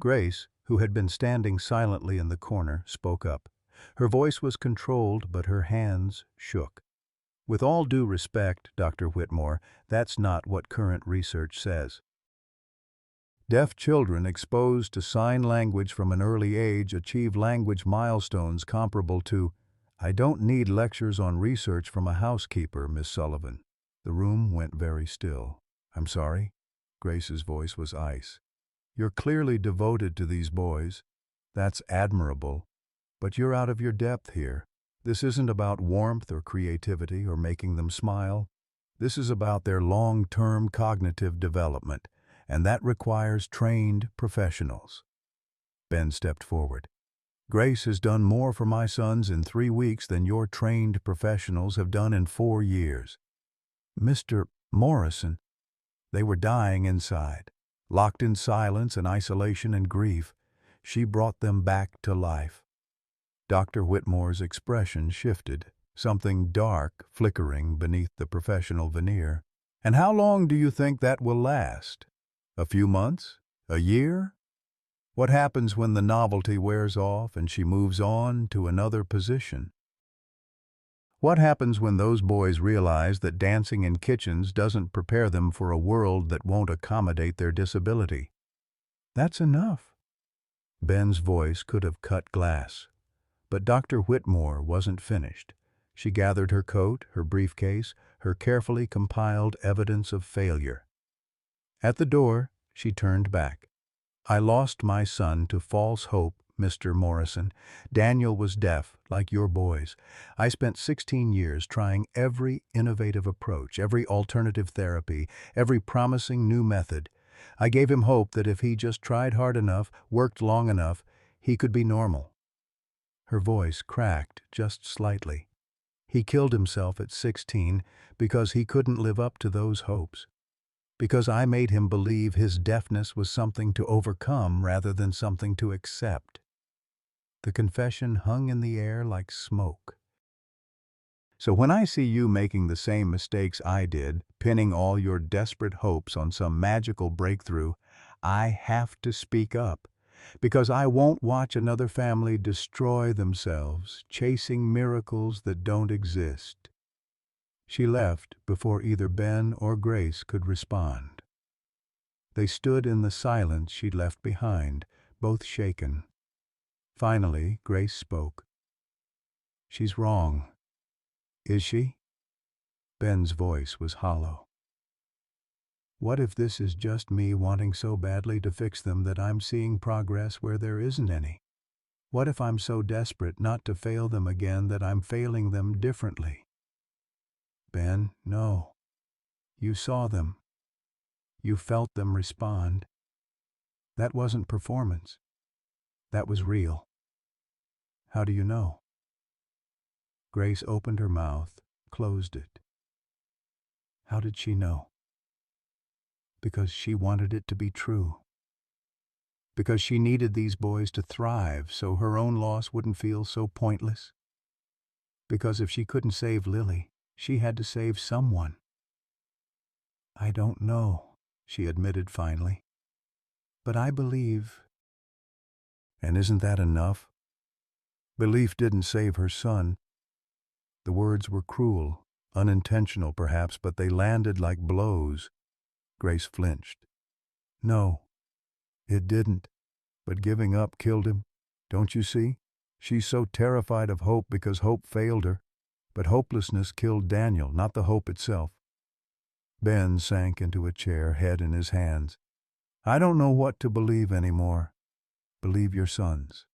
[SPEAKER 1] Grace, who had been standing silently in the corner, spoke up. Her voice was controlled, but her hands shook. With all due respect, Dr. Whitmore, that's not what current research says. Deaf children exposed to sign language from an early age achieve language milestones comparable to, I don't need lectures on research from a housekeeper, Miss Sullivan. The room went very still. I'm sorry? Grace's voice was ice. You're clearly devoted to these boys. That's admirable. But you're out of your depth here. This isn't about warmth or creativity or making them smile. This is about their long-term cognitive development, and that requires trained professionals. Ben stepped forward. Grace has done more for my sons in 3 weeks than your trained professionals have done in 4 years. Mr. Morrison, they were dying inside, locked in silence and isolation and grief. She brought them back to life. Dr. Whitmore's expression shifted, something dark flickering beneath the professional veneer. And how long do you think that will last? A few months? A year? What happens when the novelty wears off and she moves on to another position? What happens when those boys realize that dancing in kitchens doesn't prepare them for a world that won't accommodate their disability? That's enough. Ben's voice could have cut glass. But Dr. Whitmore wasn't finished. She gathered her coat, her briefcase, her carefully compiled evidence of failure. At the door, she turned back. I lost my son to false hope, Mr. Morrison. Daniel was deaf, like your boys. I spent 16 years trying every innovative approach, every alternative therapy, every promising new method. I gave him hope that if he just tried hard enough, worked long enough, he could be normal. Her voice cracked just slightly. He killed himself at 16 because he couldn't live up to those hopes. Because I made him believe his deafness was something to overcome rather than something to accept. The confession hung in the air like smoke. So when I see you making the same mistakes I did, pinning all your desperate hopes on some magical breakthrough, I have to speak up. Because I won't watch another family destroy themselves, chasing miracles that don't exist. She left before either Ben or Grace could respond. They stood in the silence she'd left behind, both shaken. Finally, Grace spoke. She's wrong. Is she? Ben's voice was hollow. What if this is just me wanting so badly to fix them that I'm seeing progress where there isn't any? What if I'm so desperate not to fail them again that I'm failing them differently? Ben, no. You saw them. You felt them respond. That wasn't performance. That was real. How do you know? Grace opened her mouth, closed it. How did she know? Because she wanted it to be true. Because she needed these boys to thrive so her own loss wouldn't feel so pointless. Because if she couldn't save Lily, she had to save someone. I don't know, she admitted finally. But I believe. And isn't that enough? Belief didn't save her son. The words were cruel, unintentional perhaps, but they landed like blows. Grace flinched. No, it didn't. But giving up killed him. Don't you see? She's so terrified of hope because hope failed her. But hopelessness killed Daniel, not the hope itself. Ben sank into a chair, head in his hands. I don't know what to believe anymore. Believe your sons.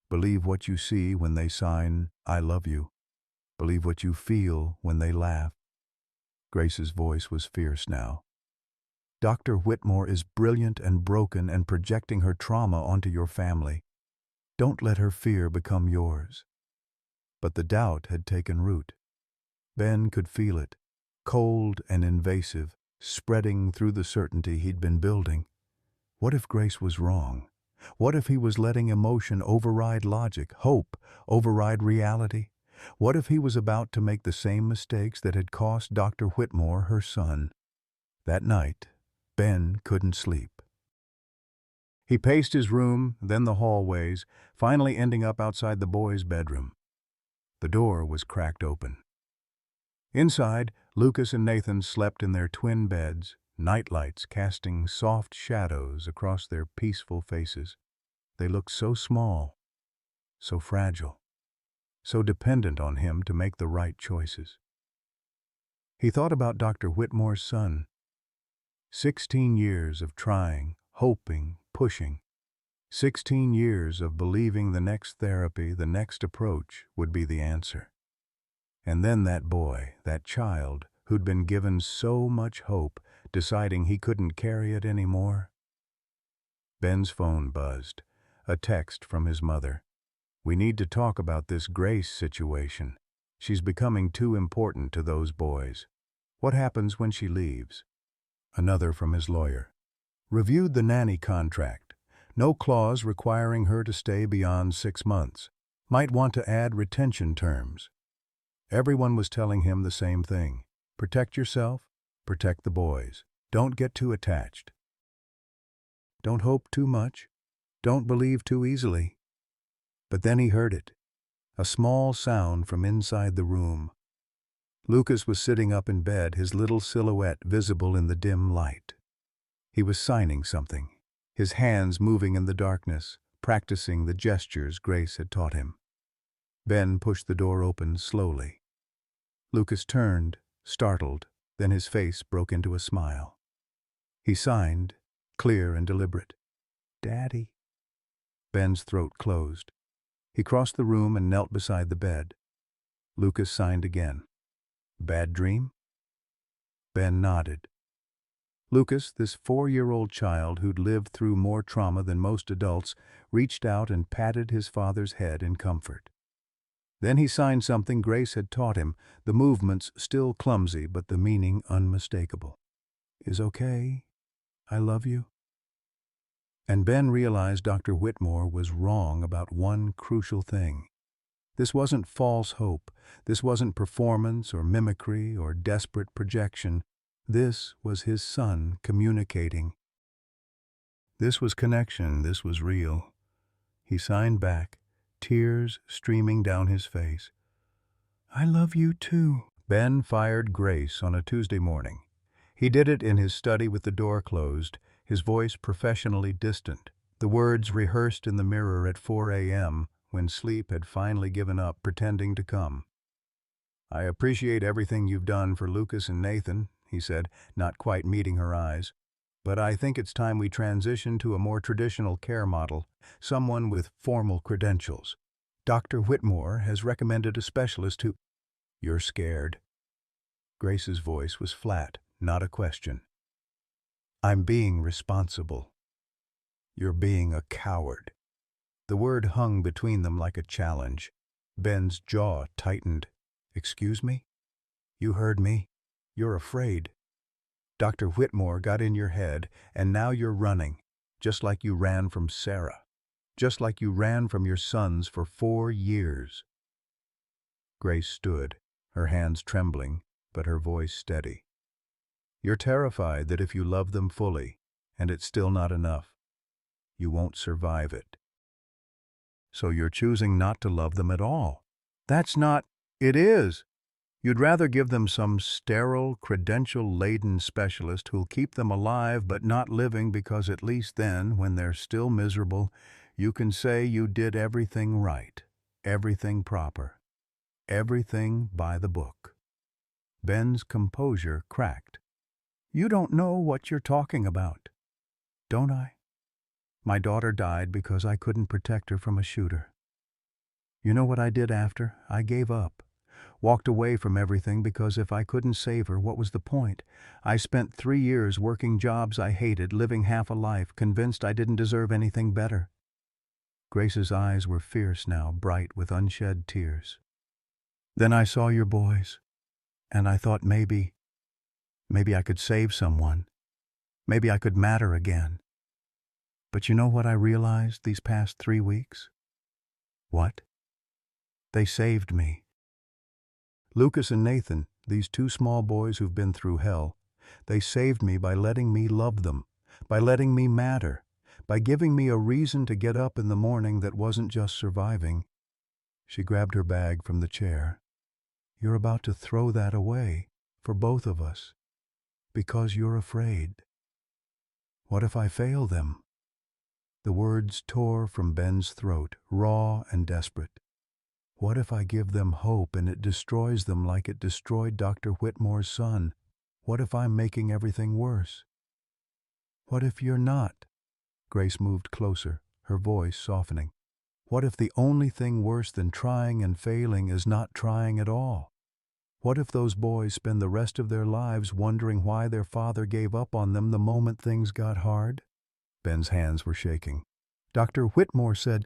[SPEAKER 1] Believe what you see when they sign, I love you. Believe what you feel when they laugh. Grace's voice was fierce now. Dr. Whitmore is brilliant and broken and projecting her trauma onto your family. Don't let her fear become yours. But the doubt had taken root. Ben could feel it, cold and invasive, spreading through the certainty he'd been building. What if Grace was wrong? What if he was letting emotion override logic, hope override reality? What if he was about to make the same mistakes that had cost Dr. Whitmore her son? That night, Ben couldn't sleep. He paced his room, then the hallways, finally ending up outside the boys' bedroom. The door was cracked open. Inside, Lucas and Nathan slept in their twin beds, nightlights casting soft shadows across their peaceful faces. They looked so small, so fragile, so dependent on him to make the right choices. He thought about Dr. Whitmore's son. 16 years of trying, hoping, pushing. 16 years of believing the next therapy, the next approach would be the answer. And then that boy, that child, who'd been given so much hope, deciding he couldn't carry it anymore. Ben's phone buzzed. A text from his mother. We need to talk about this Grace situation. She's becoming too important to those boys. What happens when she leaves? Another from his lawyer. Reviewed the nanny contract. No clause requiring her to stay beyond 6 months. Might want to add retention terms. Everyone was telling him the same thing. Protect yourself, protect the boys. Don't get too attached. Don't hope too much. Don't believe too easily. But then he heard it. A small sound from inside the room. Lucas was sitting up in bed, his little silhouette visible in the dim light. He was signing something, his hands moving in the darkness, practicing the gestures Grace had taught him. Ben pushed the door open slowly. Lucas turned, startled, then his face broke into a smile. He signed, clear and deliberate. Daddy. Ben's throat closed. He crossed the room and knelt beside the bed. Lucas signed again. Bad dream? Ben nodded. Lucas, this 4-year-old child who'd lived through more trauma than most adults, reached out and patted his father's head in comfort. Then he signed something Grace had taught him, the movements still clumsy but the meaning unmistakable. Is okay. I love you. And Ben realized Dr. Whitmore was wrong about one crucial thing. This wasn't false hope. This wasn't performance or mimicry or desperate projection. This was his son communicating. This was connection. This was real. He signed back, tears streaming down his face. I love you too. Ben fired Grace on a Tuesday morning. He did it in his study with the door closed, his voice professionally distant, the words rehearsed in the mirror at 4 a.m. when sleep had finally given up pretending to come. I appreciate everything you've done for Lucas and Nathan, he said, not quite meeting her eyes. But I think it's time we transition to a more traditional care model, someone with formal credentials. Dr. Whitmore has recommended a specialist who... You're scared. Grace's voice was flat, not a question. I'm being responsible. You're being a coward. The word hung between them like a challenge. Ben's jaw tightened. Excuse me? You heard me. You're afraid. Dr. Whitmore got in your head, and now you're running, just like you ran from Sarah. Just like you ran from your sons for 4 years. Grace stood, her hands trembling, but her voice steady. You're terrified that if you love them fully, and it's still not enough, you won't survive it. So you're choosing not to love them at all. That's not... It is. You'd rather give them some sterile, credential-laden specialist who'll keep them alive but not living because at least then, when they're still miserable, you can say you did everything right, everything proper, everything by the book. Ben's composure cracked. You don't know what you're talking about. Don't I? My daughter died because I couldn't protect her from a shooter. You know what I did after? I gave up. Walked away from everything because if I couldn't save her, what was the point? I spent 3 years working jobs I hated, living half a life, convinced I didn't deserve anything better. Grace's eyes were fierce now, bright with unshed tears. Then I saw your boys, and I thought maybe I could save someone. Maybe I could matter again. But you know what I realized these past 3 weeks? What? They saved me. Lucas and Nathan, these two small boys who've been through hell, they saved me by letting me love them, by letting me matter, by giving me a reason to get up in the morning that wasn't just surviving. She grabbed her bag from the chair. You're about to throw that away, for both of us, because you're afraid. What if I fail them? The words tore from Ben's throat, raw and desperate. What if I give them hope and it destroys them like it destroyed Dr. Whitmore's son? What if I'm making everything worse? What if you're not? Grace moved closer, her voice softening. What if the only thing worse than trying and failing is not trying at all? What if those boys spend the rest of their lives wondering why their father gave up on them the moment things got hard? Ben's hands were shaking. Dr. Whitmore said,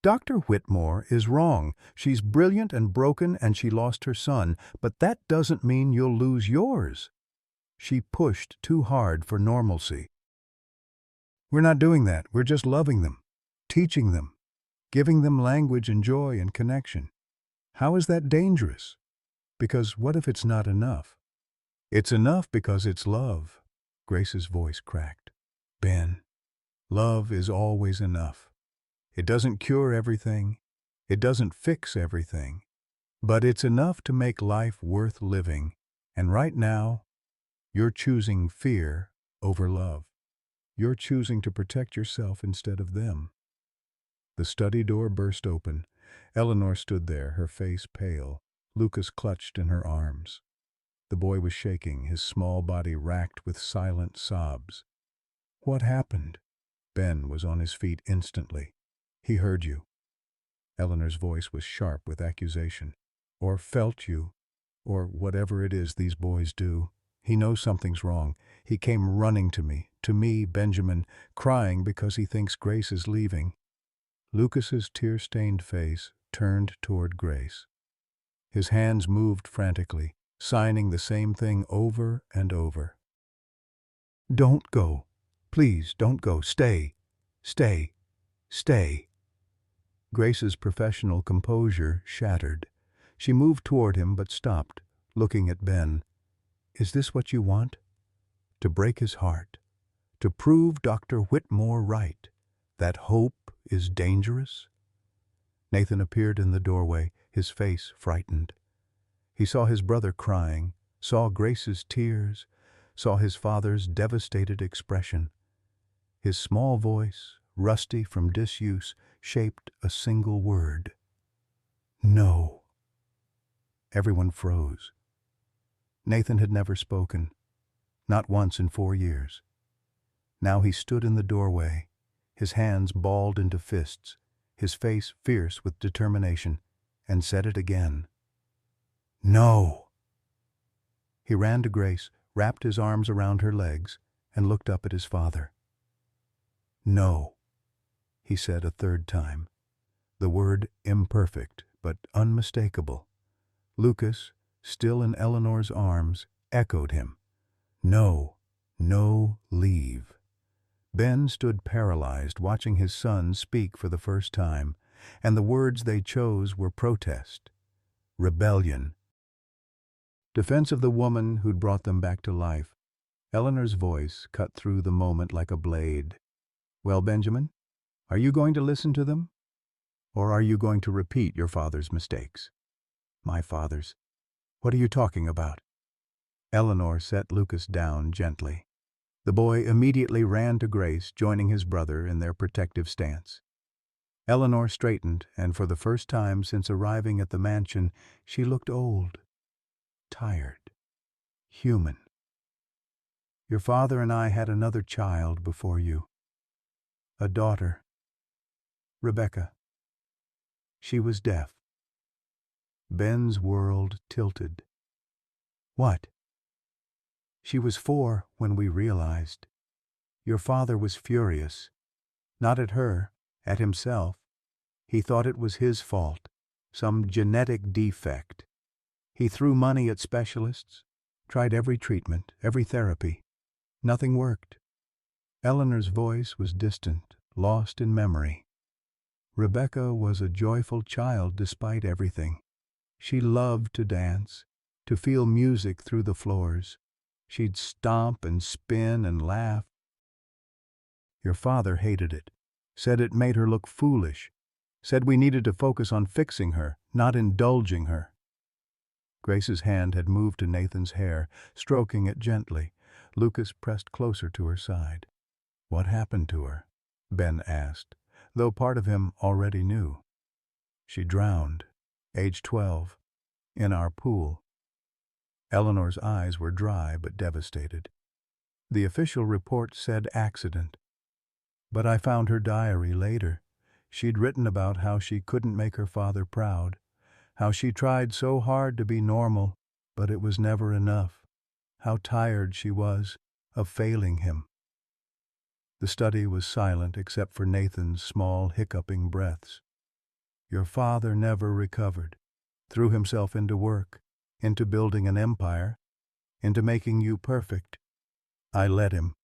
[SPEAKER 1] Dr. Whitmore is wrong. She's brilliant and broken and she lost her son, but that doesn't mean you'll lose yours. She pushed too hard for normalcy. We're not doing that. We're just loving them, teaching them, giving them language and joy and connection. How is that dangerous? Because what if it's not enough? It's enough because it's love. Grace's voice cracked. Ben, love is always enough. It doesn't cure everything. It doesn't fix everything. But it's enough to make life worth living. And right now, you're choosing fear over love. You're choosing to protect yourself instead of them. The study door burst open. Eleanor stood there, her face pale, Lucas clutched in her arms. The boy was shaking, his small body racked with silent sobs. What happened? Ben was on his feet instantly. He heard you. Eleanor's voice was sharp with accusation. Or felt you, or whatever it is these boys do. He knows something's wrong. He came running to me, Benjamin, crying because he thinks Grace is leaving. Lucas's tear-stained face turned toward Grace. His hands moved frantically, signing the same thing over and over. Don't go. Please, don't go. Stay. Stay. Stay. Grace's professional composure shattered. She moved toward him but stopped, looking at Ben. Is this what you want? To break his heart? To prove Dr. Whitmore right? That hope is dangerous? Nathan appeared in the doorway, his face frightened. He saw his brother crying, saw Grace's tears, saw his father's devastated expression. His small voice, rusty from disuse, shaped a single word. No. Everyone froze. Nathan had never spoken, not once in 4 years. Now he stood in the doorway, his hands balled into fists, his face fierce with determination, and said it again. No. He ran to Grace, wrapped his arms around her legs, and looked up at his father. No, he said a third time, the word imperfect but unmistakable. Lucas, still in Eleanor's arms, echoed him. No, no leave. Ben stood paralyzed, watching his son speak for the first time, and the words they chose were protest, rebellion, defense of the woman who'd brought them back to life. Eleanor's voice cut through the moment like a blade. Well, Benjamin, are you going to listen to them? Or are you going to repeat your father's mistakes? My father's? What are you talking about? Eleanor set Lucas down gently. The boy immediately ran to Grace, joining his brother in their protective stance. Eleanor straightened, and for the first time since arriving at the mansion, she looked old, tired, human. Your father and I had another child before you. A daughter. Rebecca. She was deaf. Ben's world tilted. What? She was 4 when we realized. Your father was furious. Not at her, at himself. He thought it was his fault, some genetic defect. He threw money at specialists, tried every treatment, every therapy. Nothing worked. Eleanor's voice was distant, lost in memory. Rebecca was a joyful child despite everything. She loved to dance, to feel music through the floors. She'd stomp and spin and laugh. Your father hated it, said it made her look foolish, said we needed to focus on fixing her, not indulging her. Grace's hand had moved to Nathan's hair, stroking it gently. Lucas pressed closer to her side. What happened to her? Ben asked, though part of him already knew. She drowned, age 12, in our pool. Eleanor's eyes were dry but devastated. The official report said accident. But I found her diary later. She'd written about how she couldn't make her father proud, how she tried so hard to be normal, but it was never enough, how tired she was of failing him. The study was silent except for Nathan's small, hiccuping breaths. Your father never recovered, threw himself into work, into building an empire, into making you perfect. I let him.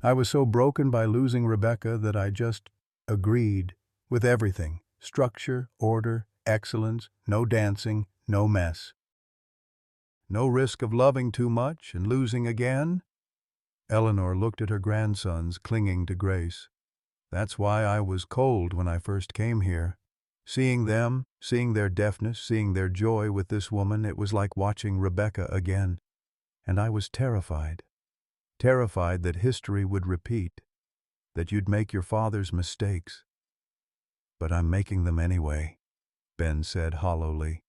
[SPEAKER 1] I was so broken by losing Rebecca that I just agreed with everything. Structure, order, excellence, no dancing, no mess. No risk of loving too much and losing again? Eleanor looked at her grandsons clinging to Grace. That's why I was cold when I first came here. Seeing them, seeing their deafness, seeing their joy with this woman, it was like watching Rebecca again. And I was terrified. Terrified that history would repeat, that you'd make your father's mistakes. But I'm making them anyway, Ben said hollowly.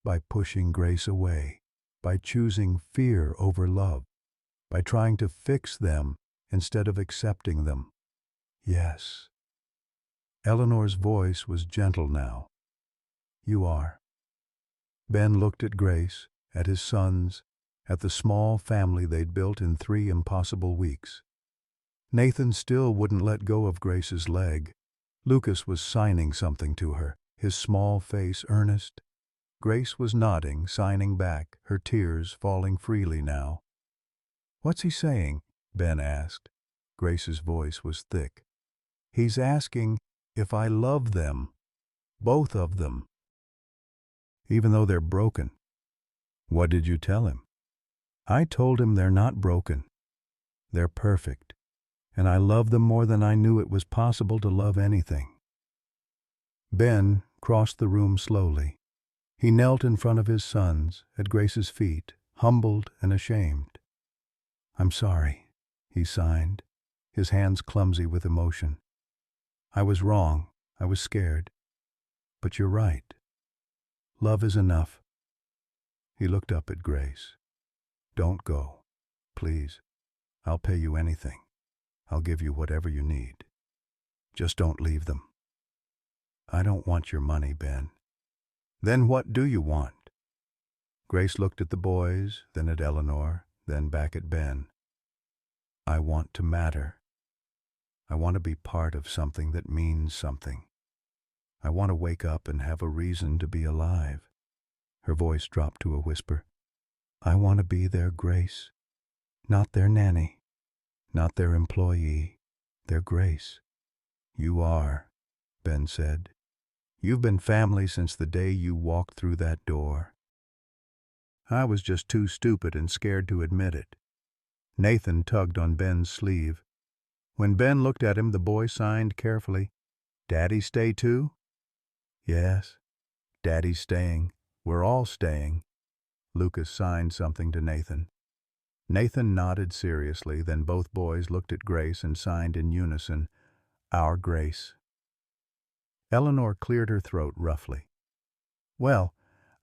[SPEAKER 1] By pushing Grace away, by choosing fear over love, by trying to fix them instead of accepting them. Yes. Eleanor's voice was gentle now. You are. Ben looked at Grace, at his sons, at the small family they'd built in 3 impossible weeks. Nathan still wouldn't let go of Grace's leg. Lucas was signing something to her, his small face earnest. Grace was nodding, signing back, her tears falling freely now. What's he saying? Ben asked. Grace's voice was thick. He's asking if I love them, both of them, even though they're broken. What did you tell him? I told him they're not broken. They're perfect, and I love them more than I knew it was possible to love anything. Ben crossed the room slowly. He knelt in front of his sons, at Grace's feet, humbled and ashamed. I'm sorry, he signed, his hands clumsy with emotion. I was wrong. I was scared. But you're right. Love is enough. He looked up at Grace. Don't go, please. I'll pay you anything. I'll give you whatever you need. Just don't leave them. I don't want your money, Ben. Then what do you want? Grace looked at the boys, then at Eleanor, then back at Ben. I want to matter. I want to be part of something that means something. I want to wake up and have a reason to be alive. Her voice dropped to a whisper. I want to be their Grace, not their nanny, not their employee, their Grace. You are, Ben said. You've been family since the day you walked through that door. I was just too stupid and scared to admit it. Nathan tugged on Ben's sleeve. When Ben looked at him, the boy signed carefully. Daddy stay too? Yes, Daddy's staying. We're all staying. Lucas signed something to Nathan. Nathan nodded seriously, then both boys looked at Grace and signed in unison, Our Grace. Eleanor cleared her throat roughly. Well,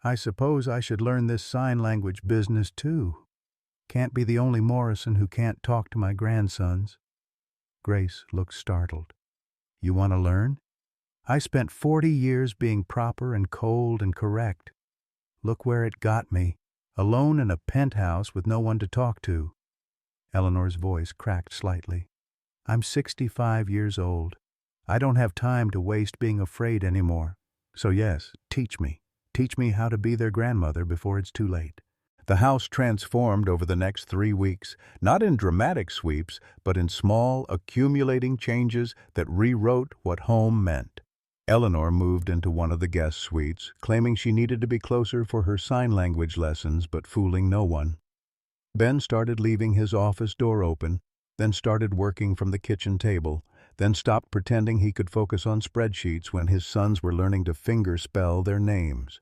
[SPEAKER 1] I suppose I should learn this sign language business too. Can't be the only Morrison who can't talk to my grandsons. Grace looked startled. You want to learn? I spent 40 years being proper and cold and correct. Look where it got me, alone in a penthouse with no one to talk to. Eleanor's voice cracked slightly. I'm 65 years old. I don't have time to waste being afraid anymore. So yes, teach me. Teach me how to be their grandmother before it's too late. The house transformed over the next 3 weeks, not in dramatic sweeps, but in small, accumulating changes that rewrote what home meant. Eleanor moved into one of the guest suites, claiming she needed to be closer for her sign language lessons, but fooling no one. Ben started leaving his office door open, then started working from the kitchen table, then stopped pretending he could focus on spreadsheets when his sons were learning to fingerspell their names.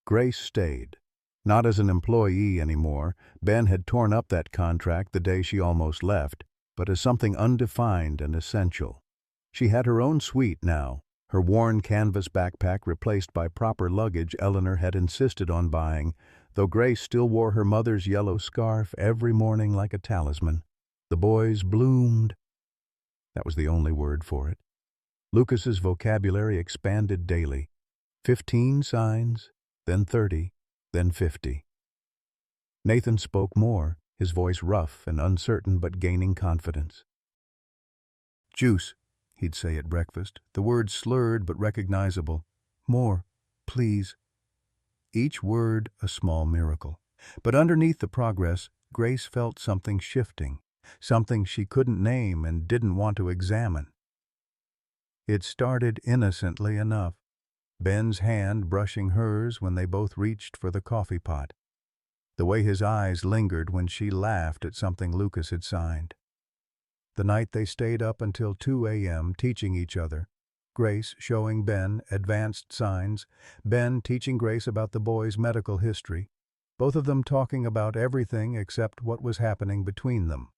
[SPEAKER 1] Grace stayed. Not as an employee anymore. Ben had torn up that contract the day she almost left, but as something undefined and essential. She had her own suite now, her worn canvas backpack replaced by proper luggage Eleanor had insisted on buying, though Grace still wore her mother's yellow scarf every morning like a talisman. The boys bloomed. That was the only word for it. Lucas's vocabulary expanded daily. 15 signs, then 30, then 50. Nathan spoke more, his voice rough and uncertain but gaining confidence. Juice, he'd say at breakfast, the word slurred but recognizable. More, please. Each word a small miracle. But underneath the progress, Grace felt something shifting, something she couldn't name and didn't want to examine. It started innocently enough, Ben's hand brushing hers when they both reached for the coffee pot. The way his eyes lingered when she laughed at something Lucas had signed. The night they stayed up until 2 a.m. teaching each other, Grace showing Ben advanced signs, Ben teaching Grace about the boy's medical history, both of them talking about everything except what was happening between them.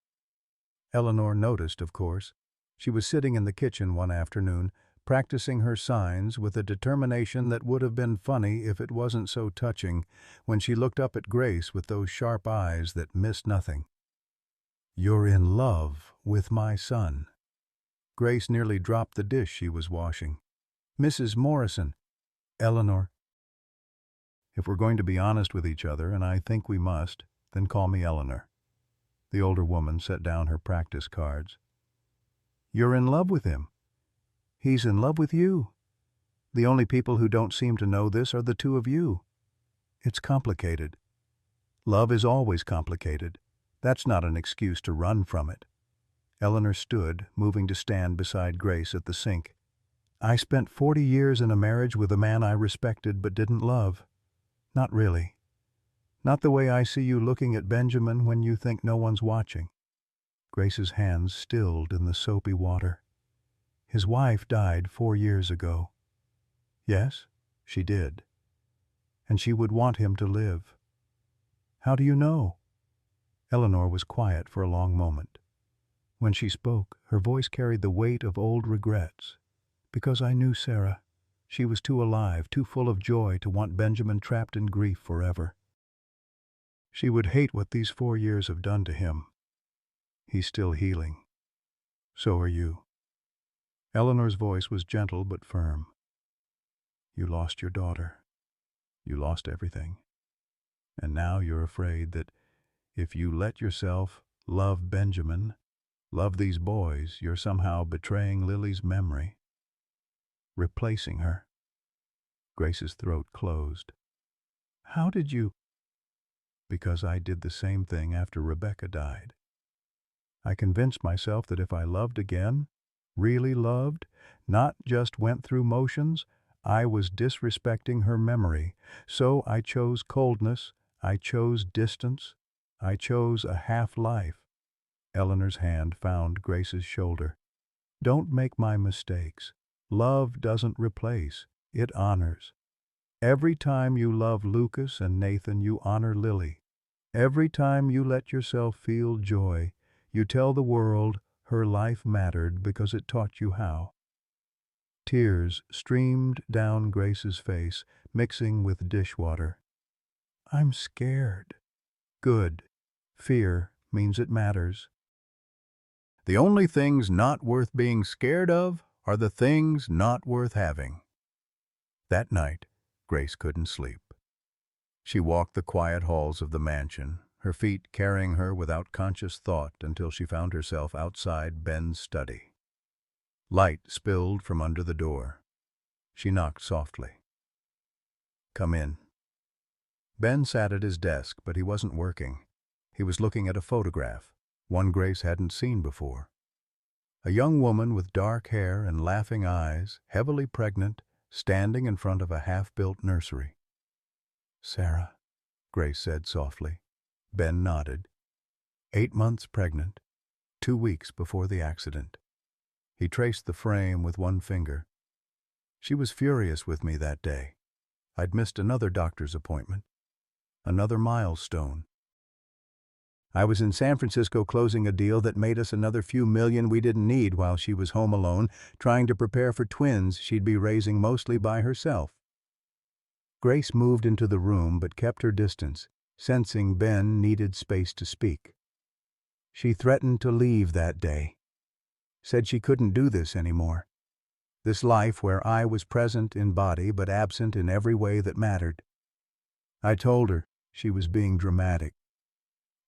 [SPEAKER 1] Eleanor noticed, of course. She was sitting in the kitchen one afternoon, practicing her signs with a determination that would have been funny if it wasn't so touching, when she looked up at Grace with those sharp eyes that missed nothing. You're in love with my son. Grace nearly dropped the dish she was washing. Mrs. Morrison. Eleanor. If we're going to be honest with each other, and I think we must, then call me Eleanor. The older woman set down her practice cards. You're in love with him. He's in love with you. The only people who don't seem to know this are the two of you. It's complicated. Love is always complicated. That's not an excuse to run from it. Eleanor stood, moving to stand beside Grace at the sink. I spent 40 years in a marriage with a man I respected but didn't love. Not really. Not the way I see you looking at Benjamin when you think no one's watching. Grace's hands stilled in the soapy water. His wife died 4 years ago. Yes, she did. And she would want him to live. How do you know? Eleanor was quiet for a long moment. When she spoke, her voice carried the weight of old regrets. Because I knew Sarah. She was too alive, too full of joy to want Benjamin trapped in grief forever. She would hate what these 4 years have done to him. He's still healing. So are you. Eleanor's voice was gentle but firm. You lost your daughter. You lost everything. And now you're afraid that if you let yourself love Benjamin, love these boys, you're somehow betraying Lily's memory. Replacing her. Grace's throat closed. How did you? Because I did the same thing after Rebecca died. I convinced myself that if I loved again, really loved, not just went through motions, I was disrespecting her memory. So I chose coldness, I chose distance, I chose a half-life. Eleanor's hand found Grace's shoulder. Don't make my mistakes. Love doesn't replace, it honors. Every time you love Lucas and Nathan, you honor Lily. Every time you let yourself feel joy, you tell the world her life mattered because it taught you how. Tears streamed down Grace's face, mixing with dishwater. I'm scared. Good. Fear means it matters. The only things not worth being scared of are the things not worth having. That night, Grace couldn't sleep. She walked the quiet halls of the mansion, her feet carrying her without conscious thought until she found herself outside Ben's study. Light spilled from under the door. She knocked softly. "Come in." Ben sat at his desk, but he wasn't working. He was looking at a photograph, one Grace hadn't seen before. A young woman with dark hair and laughing eyes, heavily pregnant, standing in front of a half-built nursery. "Sarah," Grace said softly. Ben nodded. 8 months pregnant, 2 weeks before the accident. He traced the frame with one finger. "She was furious with me that day. I'd missed another doctor's appointment. Another milestone. I was in San Francisco closing a deal that made us another few million we didn't need while she was home alone, trying to prepare for twins she'd be raising mostly by herself." Grace moved into the room but kept her distance, sensing Ben needed space to speak. "She threatened to leave that day. Said she couldn't do this anymore. This life where I was present in body but absent in every way that mattered. I told her she was being dramatic,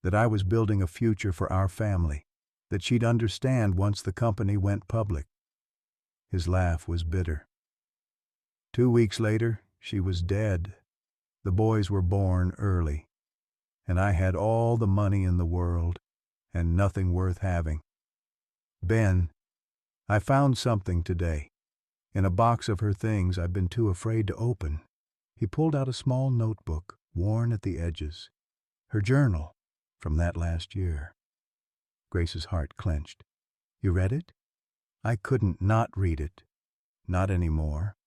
[SPEAKER 1] that I was building a future for our family, that she'd understand once the company went public." His laugh was bitter. 2 weeks later, she was dead. The boys were born early, and I had all the money in the world, and nothing worth having. Ben, I found something today. In a box of her things I've been too afraid to open." He pulled out a small notebook, worn at the edges. Her journal, from that last year. Grace's heart clenched. "You read it?" "I couldn't not read it. Not anymore."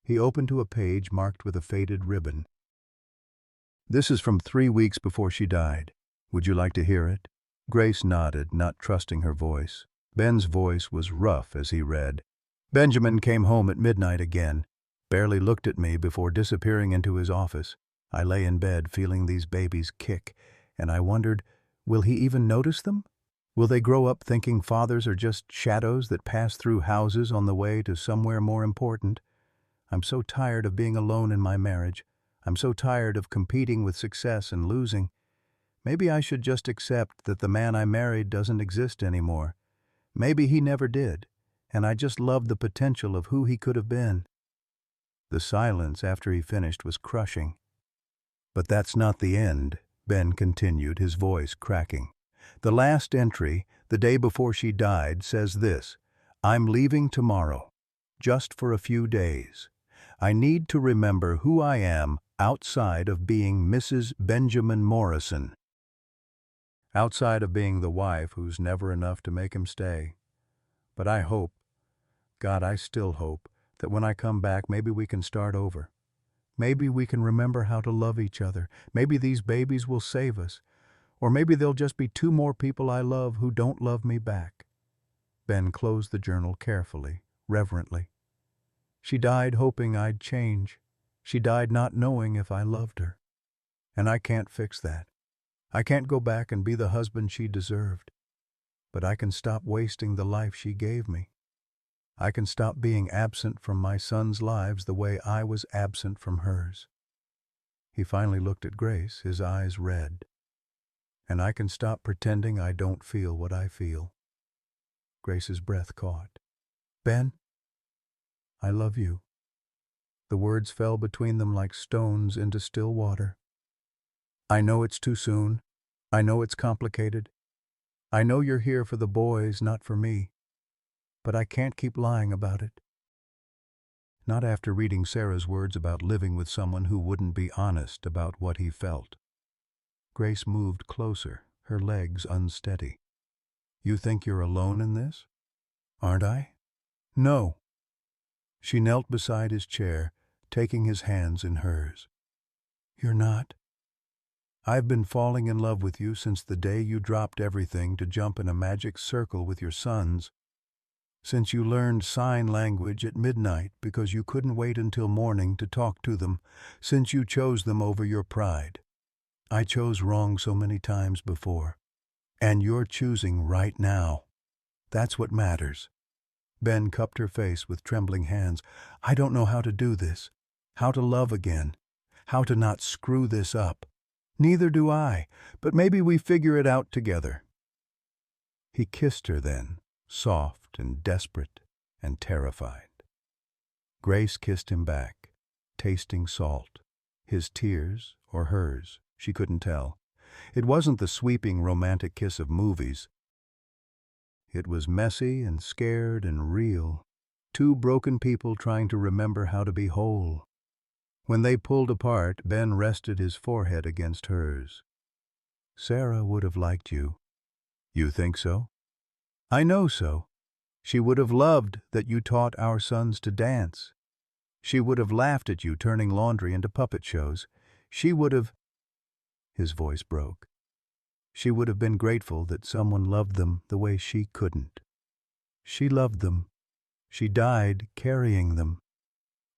[SPEAKER 1] He opened to a page marked with a faded ribbon. "This is from 3 weeks before she died. Would you like to hear it?" Grace nodded, not trusting her voice. Ben's voice was rough as he read. "Benjamin came home at midnight again, barely looked at me before disappearing into his office. I lay in bed feeling these babies kick, and I wondered, will he even notice them? Will they grow up thinking fathers are just shadows that pass through houses on the way to somewhere more important? I'm so tired of being alone in my marriage. I'm so tired of competing with success and losing. Maybe I should just accept that the man I married doesn't exist anymore. Maybe he never did, and I just loved the potential of who he could have been." The silence after he finished was crushing. "But that's not the end," Ben continued, his voice cracking. "The last entry, the day before she died, says this: 'I'm leaving tomorrow, just for a few days. I need to remember who I am outside of being Mrs. Benjamin Morrison.' Outside of being the wife who's never enough to make him stay. But I hope, God, I still hope, that when I come back, maybe we can start over. Maybe we can remember how to love each other. Maybe these babies will save us. Or maybe there'll just be 2 more people I love who don't love me back." Ben closed the journal carefully, reverently. "She died hoping I'd change. She died not knowing if I loved her. And I can't fix that. I can't go back and be the husband she deserved. But I can stop wasting the life she gave me. I can stop being absent from my sons' lives the way I was absent from hers." He finally looked at Grace, his eyes red. "And I can stop pretending I don't feel what I feel." Grace's breath caught. "Ben, I love you." The words fell between them like stones into still water. "I know it's too soon. I know it's complicated. I know you're here for the boys, not for me. But I can't keep lying about it." Not after reading Sarah's words about living with someone who wouldn't be honest about what he felt. Grace moved closer, her legs unsteady. "You think you're alone in this? Aren't I?" "No." She knelt beside his chair, taking his hands in hers. "You're not. I've been falling in love with you since the day you dropped everything to jump in a magic circle with your sons. Since you learned sign language at midnight because you couldn't wait until morning to talk to them. Since you chose them over your pride. I chose wrong so many times before. And you're choosing right now." That's what matters. Ben cupped her face with trembling hands. I don't know how to do this, how to love again, how to not screw this up. Neither do I, but maybe we figure it out together. He kissed her then, soft and desperate and terrified. Grace kissed him back, tasting salt. His tears or hers, she couldn't tell. It wasn't the sweeping romantic kiss of movies. It was messy and scared and real. Two broken people trying to remember how to be whole. When they pulled apart, Ben rested his forehead against hers. Sarah would have liked you. You think so? I know so. She would have loved that you taught our sons to dance. She would have laughed at you turning laundry into puppet shows. She would have... His voice broke. She would have been grateful that someone loved them the way she couldn't. She loved them. She died carrying them.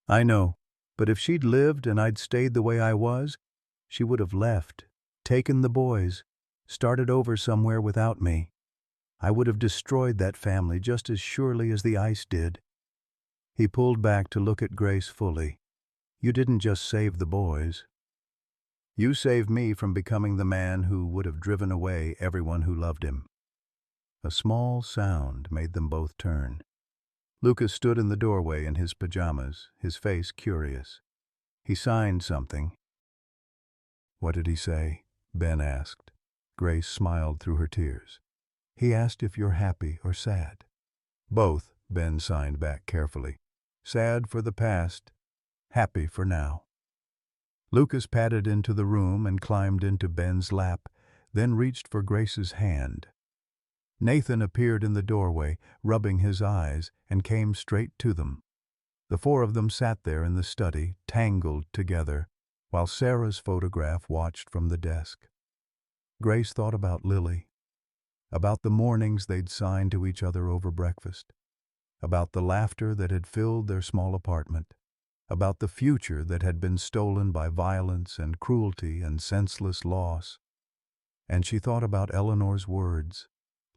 [SPEAKER 1] I know, but if she'd lived and I'd stayed the way I was, she would have left, taken the boys, started over somewhere without me. I would have destroyed that family just as surely as the ice did. He pulled back to look at Grace fully. You didn't just save the boys. You saved me from becoming the man who would have driven away everyone who loved him. A small sound made them both turn. Lucas stood in the doorway in his pajamas, his face curious. He signed something. What did he say? Ben asked. Grace smiled through her tears. He asked if you're happy or sad. Both, Ben signed back carefully. Sad for the past, happy for now. Lucas padded into the room and climbed into Ben's lap, then reached for Grace's hand. Nathan appeared in the doorway, rubbing his eyes, and came straight to them. The four of them sat there in the study, tangled together, while Sarah's photograph watched from the desk. Grace thought about Lily, about the mornings they'd signed to each other over breakfast, about the laughter that had filled their small apartment, about the future that had been stolen by violence and cruelty and senseless loss. And she thought about Eleanor's words,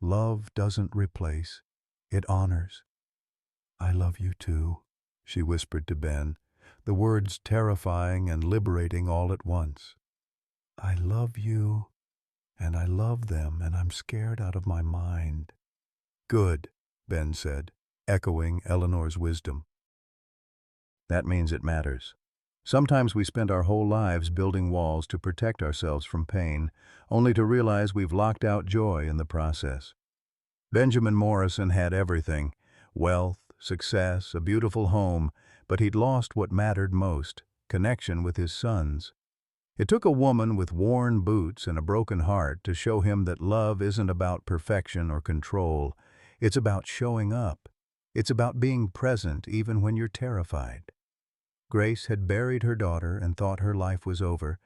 [SPEAKER 1] love doesn't replace, it honors. I love you too, she whispered to Ben, the words terrifying and liberating all at once. I love you, and I love them, and I'm scared out of my mind. Good, Ben said, echoing Eleanor's wisdom. That means it matters. Sometimes we spend our whole lives building walls to protect ourselves from pain, only to realize we've locked out joy in the process. Benjamin Morrison had everything, wealth, success, a beautiful home, but he'd lost what mattered most, connection with his sons. It took a woman with worn boots and a broken heart to show him that love isn't about perfection or control. It's about showing up. It's about being present even when you're terrified. Grace had buried her daughter and thought her life was over,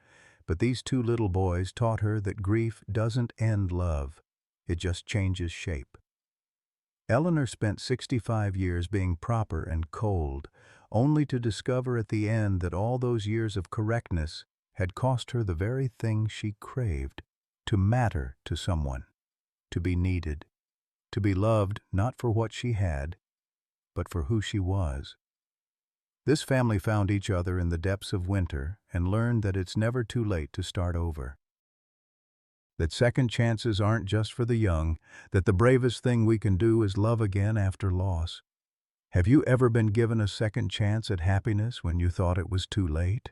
[SPEAKER 1] but these two little boys taught her that grief doesn't end love. It just changes shape. Eleanor spent 65 years being proper and cold, only to discover at the end that all those years of correctness had cost her the very thing she craved, to matter to someone, to be needed, to be loved not for what she had, but for who she was. This family found each other in the depths of winter and learned that it's never too late to start over. That second chances aren't just for the young, that the bravest thing we can do is love again after loss. Have you ever been given a second chance at happiness when you thought it was too late?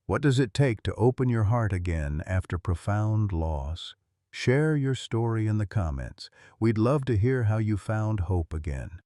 [SPEAKER 1] What does it take to open your heart again after profound loss? Share your story in the comments. We'd love to hear how you found hope again.